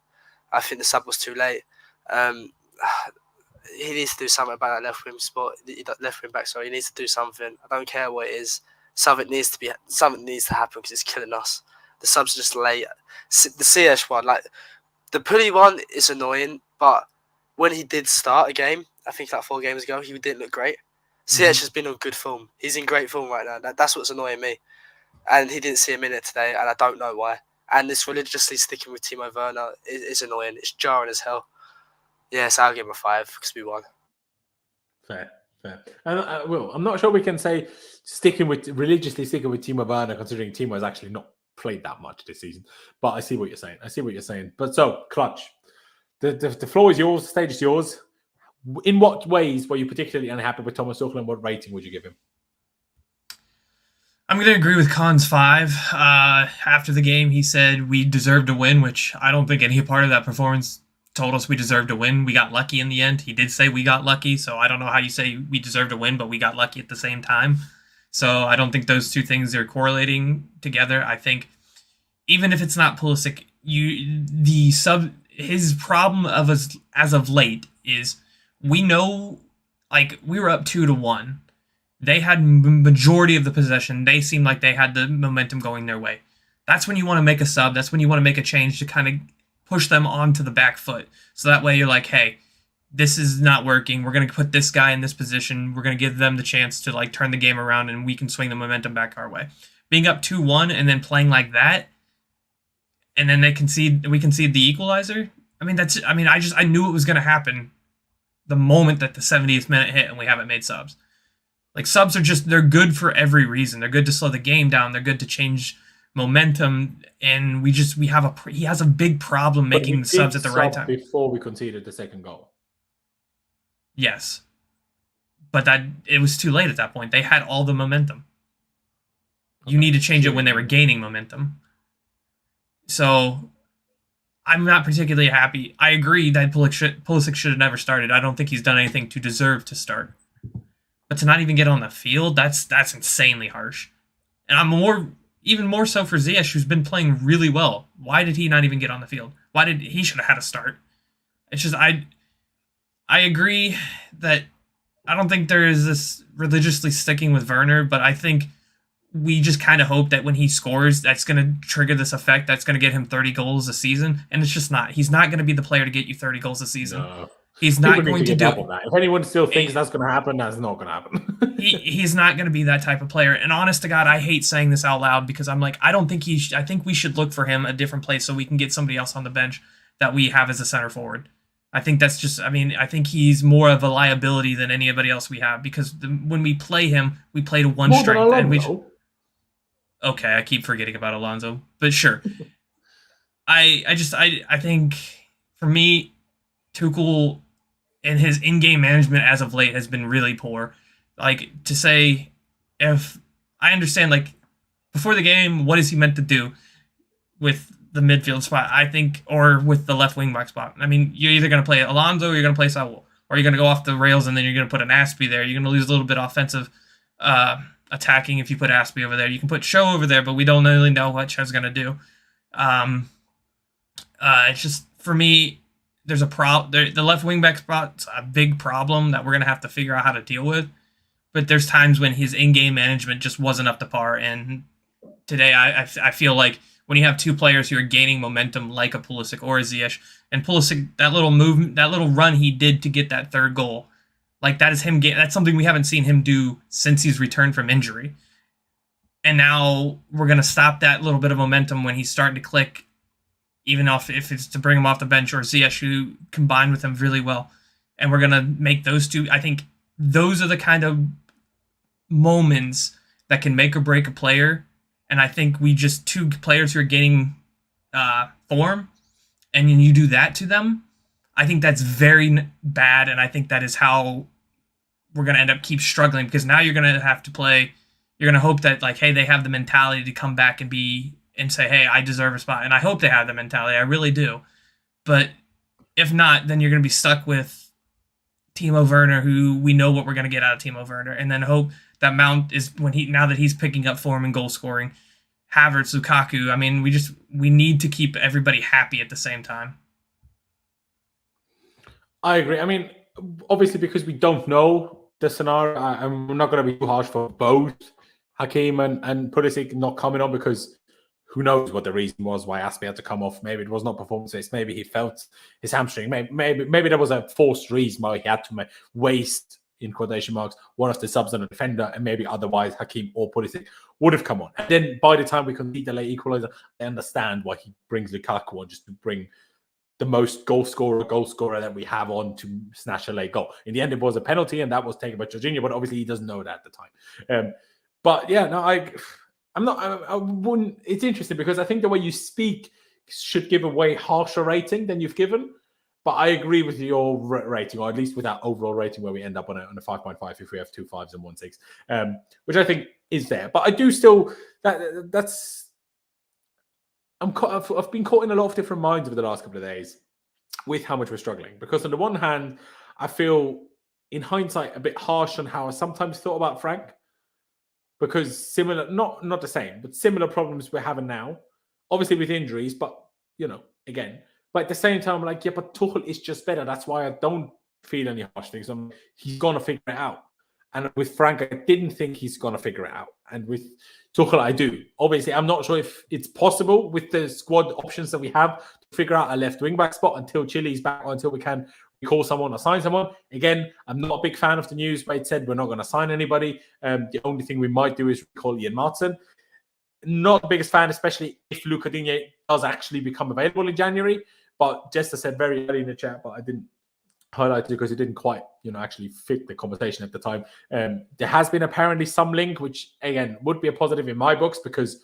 Speaker 2: I think the sub was too late. He needs to do something about that left wing spot. Left wing back, sorry. He needs to do something. I don't care what it is. Something needs to happen because it's killing us. The subs are just late. The Ziyech one, the Pully one, is annoying. But when he did start a game, I think 4 games ago, he didn't look great. Ziyech has been on good form. He's in great form right now. That's what's annoying me. And he didn't see a minute today, and I don't know why. And this religiously sticking with Timo Werner is annoying. It's jarring as hell. Yes, I'll give him a 5 because we won.
Speaker 1: Fair. And well, I'm not sure we can say religiously sticking with Timo Werner, considering Timo has actually not played that much this season. But I see what you're saying. But so, Clutch, the floor is yours, the stage is yours. In what ways were you particularly unhappy with Thomas Tuchel, and what rating would you give him?
Speaker 3: I'm going to agree with Khan's 5. After the game, he said we deserved to win, which I don't think any part of that performance told us we deserved to win. We got lucky in the end. He did say we got lucky, so I don't know how you say we deserved to win, but we got lucky at the same time. So I don't think those two things are correlating together. I think even if it's not Pulisic, his problem as of late is we know, like, we were up 2-1. They had majority of the possession. They seemed like they had the momentum going their way. That's when you want to make a sub. That's when you want to make a change to kind of push them onto the back foot. So that way you're like, hey, this is not working. We're going to put this guy in this position. We're going to give them the chance to like turn the game around and we can swing the momentum back our way. Being up 2-1 and then playing like that, and then we concede the equalizer. I knew it was going to happen the moment that the 70th minute hit and we haven't made subs. Like, subs are they're good for every reason. They're good to slow the game down. They're good to change momentum. And he has a big problem making the subs at the right time.
Speaker 1: Before we conceded the second goal.
Speaker 3: Yes. But it was too late at that point. They had all the momentum. You need to change it when they were gaining momentum. So I'm not particularly happy. I agree that Pulisic should have never started. I don't think he's done anything to deserve to start. But to not even get on the field, that's insanely harsh. And I'm even more so for Ziyech, who's been playing really well. Why did he not even get on the field? He should have had a start? It's just I agree that I don't think there is this religiously sticking with Werner, but I think we just kind of hope that when he scores, that's going to trigger this effect that's going to get him 30 goals a season. And it's just not. He's not going to be the player to get you 30 goals a season. No. He's not going to do it.
Speaker 1: If anyone still thinks that's going to happen, that's not going to happen.
Speaker 3: He's not going to be that type of player. And honest to God, I hate saying this out loud because I'm like, I think we should look for him a different place so we can get somebody else on the bench that we have as a center forward. I think that's just, I think he's more of a liability than anybody else we have because when we play him, we play to one
Speaker 1: more
Speaker 3: strength. And okay, I keep forgetting about Alonso, but sure. I think for me, Tuchel and his in-game management as of late has been really poor. Like, to say, if I understand, like, before the game, what is he meant to do with the midfield spot, I think, or with the left wing back spot? I mean, you're either going to play Alonso or you're going to play Saul, or you're going to go off the rails and then you're going to put an Aspie there. You're going to lose a little bit of offensive attacking if you put Aspie over there. You can put Show over there, but we don't really know what Show's going to do. It's just, for me, there's a problem. The left wing back spot's a big problem that we're going to have to figure out how to deal with. But there's times when his in-game management just wasn't up to par. And today I feel like when you have two players who are gaining momentum like a Pulisic or a Ziyech, and Pulisic, that little movement, that little run he did to get that third goal, like that is him. That's something we haven't seen him do since he's returned from injury. And now we're going to stop that little bit of momentum when he's starting to click, even if it's to bring him off the bench or Ziyech, who combined with him really well. And we're going to make those two. I think those are the kind of moments that can make or break a player. And I think two players who are gaining form, and then you do that to them, I think that's very bad. And I think that is how we're going to keep struggling, because now you're going to have to play. You're going to hope that, like, hey, they have the mentality to come back and say, hey, I deserve a spot. And I hope they have the mentality. I really do. But if not, then you're going to be stuck with Timo Werner, who we know what we're going to get out of Timo Werner, and then hope that Mount is, now that he's picking up form and goal scoring, Havertz, Lukaku. I mean, we need to keep everybody happy at the same time.
Speaker 1: I agree. I mean, obviously, because we don't know the scenario, I'm not going to be too harsh for both Hakim and Pulisic not coming on, because who knows what the reason was why Aspie had to come off. Maybe it was not performance-based. Maybe he felt his hamstring. Maybe there was a forced reason why he had to waste, in quotation marks, one of the subs on a defender, and maybe otherwise Hakim or Pulisic would have come on. And then by the time we concede the late equaliser, I understand why he brings Lukaku on, just to bring the most goal scorer that we have on to snatch a late goal. In the end, it was a penalty, and that was taken by Jorginho, but obviously he doesn't know that at the time. But yeah, no, I'm not. I wouldn't. It's interesting because I think the way you speak should give a way harsher rating than you've given. But I agree with your rating, or at least with that overall rating where we end up on a 5.5 if we have 2 5s and 1 6, which I think is there. But I do still that's. I've been caught in a lot of different minds over the last couple of days with how much we're struggling. Because on the one hand, I feel in hindsight a bit harsh on how I sometimes thought about Frank. Because similar, not the same, but similar problems we're having now. Obviously with injuries, but again. But at the same time, I'm like, yeah, but Tuchel is just better. That's why I don't feel any harsh things. He's going to figure it out. And with Frank, I didn't think he's going to figure it out. And with Tuchel, I do. Obviously, I'm not sure if it's possible with the squad options that we have to figure out a left wing-back spot until Chile's back or until we can call someone or sign someone. Again, I'm not a big fan of the news where it said we're not going to sign anybody. The only thing we might do is recall Ian Martin. Not the biggest fan, especially if Luca Digne does actually become available in January. But Jester said very early in the chat, but I didn't highlight it because it didn't quite, actually fit the conversation at the time. There has been apparently some link, which again would be a positive in my books because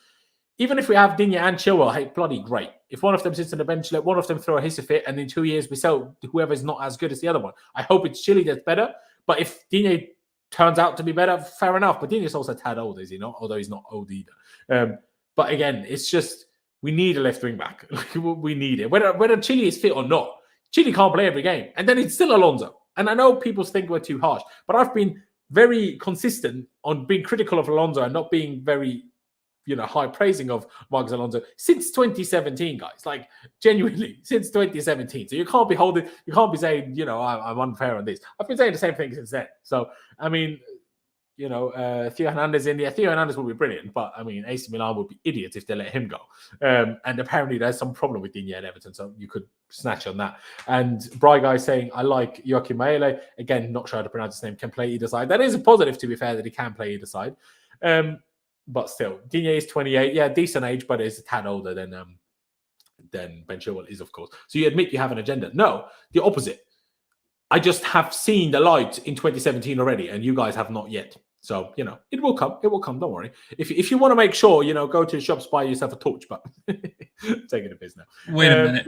Speaker 1: even if we have Digne and Chilwell, hey, bloody great. If one of them sits on the bench, let one of them throw a hissy fit, and in 2 years we sell whoever's not as good as the other one. I hope it's Chile that's better, but if Digne turns out to be better, fair enough. But Digne's also a tad old, is he not? Although he's not old either. But again, it's just we need a left wing back. We need it. Whether Chile is fit or not, Chile can't play every game. And then it's still Alonso. And I know people think we're too harsh, but I've been very consistent on being critical of Alonso and not being very, high praising of Marcos Alonso since 2017, guys. Like, genuinely, since 2017. So you can't be saying, I'm unfair on this. I've been saying the same thing since then. So, I mean, Theo Hernandez in there. Theo Hernandez will be brilliant, but I mean, AC Milan would be idiots if they let him go. And apparently there's some problem with Digne at Everton, so you could snatch on that. And Bry Guy saying, I like Joachim Maele. Again, not sure how to pronounce his name, can play either side. That is a positive, to be fair, that he can play either side. But still, Digne is 28. Yeah, decent age, but is a tad older than Ben Chilwell is, of course. So you admit you have an agenda. No, the opposite. I just have seen the light in 2017 already, and you guys have not yet. So, it will come. It will come. Don't worry. If you want to make sure, go to the shops, buy yourself a torch, but taking a piss now.
Speaker 3: Wait a minute.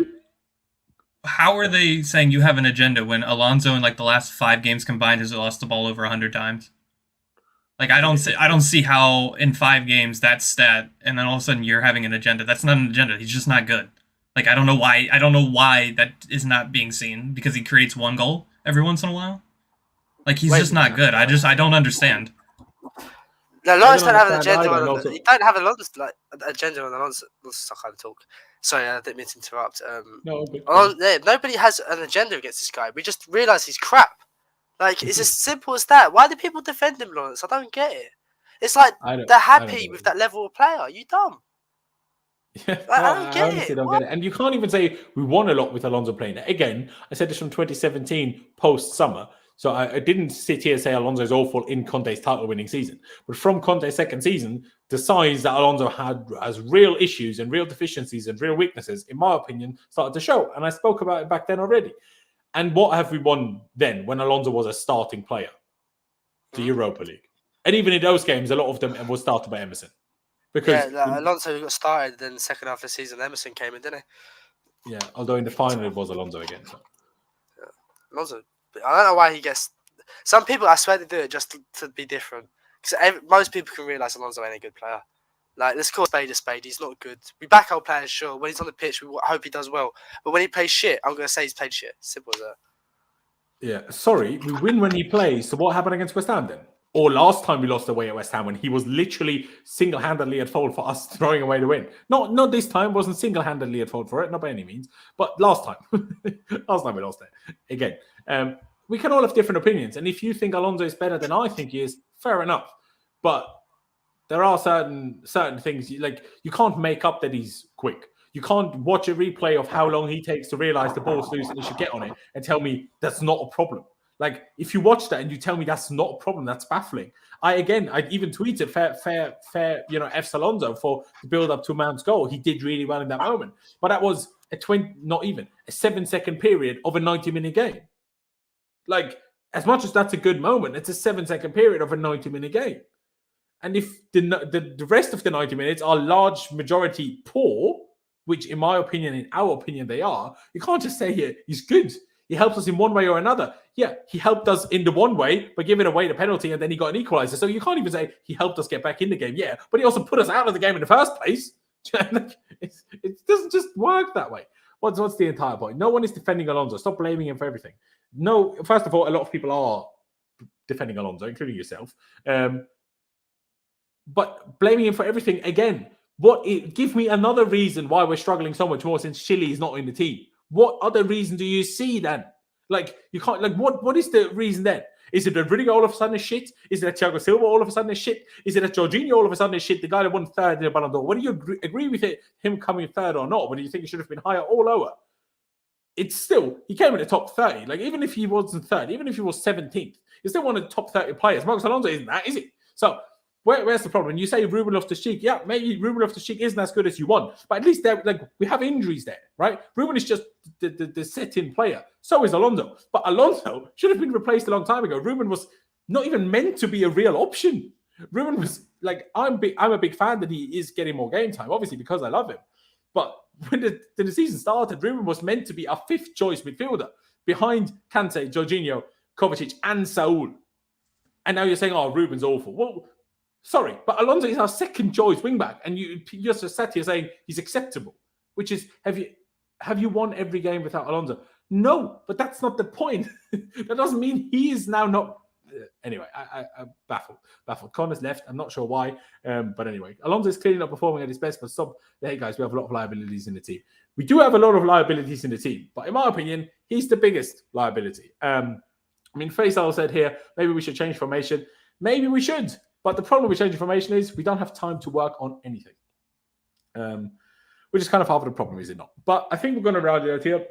Speaker 3: How are they saying you have an agenda when Alonso in the last 5 games combined has lost the ball over 100 times? I don't see how in 5 games that stat, and then all of a sudden you're having an agenda. That's not an agenda. He's just not good. I don't know why. I don't know why that is not being seen because he creates 1 goal every once in a while. He's just not good. I don't understand.
Speaker 2: No, Laurenz don't have an agenda on. You don't have an agenda on Alonso. I can't talk. Sorry, I didn't mean to interrupt. Nobody has an agenda against this guy. We just realise he's crap. It's as simple as that. Why do people defend him, Laurenz? I don't get it. It's they're happy with that level of player. Are you dumb?
Speaker 1: Yeah,
Speaker 2: I don't get it.
Speaker 1: Don't get it. And you can't even say we won a lot with Alonso playing it. Again, I said this from 2017 post-summer. So I didn't sit here and say Alonso is awful in Conte's title-winning season. But from Conte's second season, the signs that Alonso had as real issues and real deficiencies and real weaknesses, in my opinion, started to show. And I spoke about it back then already. And what have we won then when Alonso was a starting player? The Europa League. And even in those games, a lot of them were started by Emerson. Because
Speaker 2: Alonso got started, then the second half of the season, Emerson came in, didn't
Speaker 1: he? Yeah, although in the final it was Alonso again. So.
Speaker 2: Yeah. Alonso, I don't know why he gets... Some people, I swear, they do it just to be different. Because most people can realise Alonso ain't a good player. Let's call spade a spade. He's not good. We back our players, sure. When he's on the pitch, we hope he does well. But when he plays shit, I'm going to say he's played shit. Simple as that.
Speaker 1: Yeah, sorry. We win when he plays. So what happened against West Ham then? Or last time we lost away at West Ham when he was literally single-handedly at fault for us throwing away the win. Not this time. Wasn't single-handedly at fault for it. Not by any means. But last time. Last time we lost it. Again, we can all have different opinions. And if you think Alonso is better than I think he is, fair enough. But there are certain things, you can't make up that he's quick. You can't watch a replay of how long he takes to realise the ball's loose and he should get on it and tell me that's not a problem. Like, if you watch that and you tell me that's not a problem, that's baffling. I even tweeted fair, F Alonso for the build up to Mount's goal. He did really well in that moment, but that was a 7-second period of a 90-minute game. Like, as much as that's a good moment, it's a 7-second period of a 90-minute game. And if the rest of the 90 minutes are large majority poor, which in my opinion, in our opinion, they are, you can't just say here he's good. He helps us in one way or another. Yeah, he helped us in the one way by giving away the penalty, and then he got an equaliser. So you can't even say he helped us get back in the game. Yeah, but he also put us out of the game in the first place. It doesn't just work that way. What's the entire point? No one is defending Alonso. Stop blaming him for everything. No, first of all, a lot of people are defending Alonso, including yourself. But blaming him for everything again. Give me another reason why we're struggling so much more since Chile is not in the team. What other reason do you see then? Like, you can't, like, what is the reason then? Is it that Rudiger all of a sudden is shit? Is it that Thiago Silva all of a sudden is shit? Is it that Jorginho all of a sudden is shit? The guy that won third in the Ballon d'Or. Whether you agree with him coming third or not, whether you think he should have been higher or lower, it's still, he came in the top 30. Like, even if he wasn't third, even if he was 17th, he's still one of the top 30 players. Marcos Alonso isn't that, is he? So, where's the problem? You say Ruben Loftus-Cheek. Yeah, maybe Ruben Loftus-Cheek isn't as good as you want, but at least we have injuries there, right? Ruben is just the set-in player. So is Alonso. But Alonso should have been replaced a long time ago. Ruben was not even meant to be a real option. Ruben was like, I'm a big fan that he is getting more game time, obviously because I love him. But when the season started, Ruben was meant to be a fifth choice midfielder behind Kante, Jorginho, Kovacic, and Saul. And now you're saying, oh, Ruben's awful. Well, sorry, but Alonso is our second choice wingback, and you just sat here saying he's acceptable, which is, have you won every game without Alonso? No, but that's not the point. That doesn't mean he is now not. Anyway, I'm baffled. Connor's left. I'm not sure why, but anyway, Alonso is clearly not performing at his best. But hey guys, we have a lot of liabilities in the team. We do have a lot of liabilities in the team, but in my opinion, he's the biggest liability. I mean, Faisal said here, maybe we should change formation. Maybe we should. But the problem with changing formation is we don't have time to work on anything. Which is kind of half of the problem, is it not? But I think we're going to round it out here.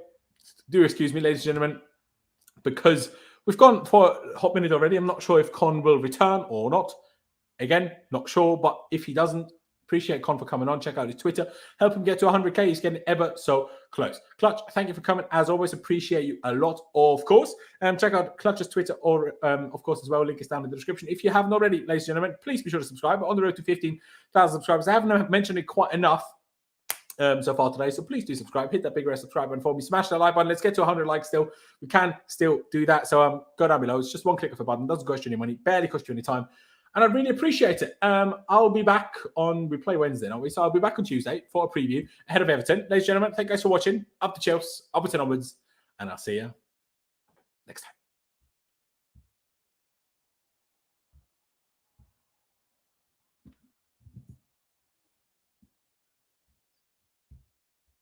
Speaker 1: Do excuse me, ladies and gentlemen, because we've gone for a hot minute already. I'm not sure if Con will return or not. Again, not sure. But if he doesn't, appreciate Con for coming on. Check out his Twitter. Help him get to 100K. He's getting ever so close. Clutch, thank you for coming. As always, appreciate you a lot, of course. Check out Clutch's Twitter or, of course, as well. Link is down in the description. If you haven't already, ladies and gentlemen, please be sure to subscribe. We're on the road to 15,000 subscribers. I haven't mentioned it quite enough so far today, so please do subscribe. Hit that big red subscribe button for me. Smash that like button. Let's get to 100 likes still. We can still do that. So go down below. It's just one click of a button. Doesn't cost you any money. Barely cost you any time. And I really appreciate it. I'll be back we play Wednesday, don't we? So I'll be back on Tuesday for a preview ahead of Everton. Ladies and gentlemen, thank you guys for watching. Up the Chelsea, upwards and onwards. And I'll see you next time.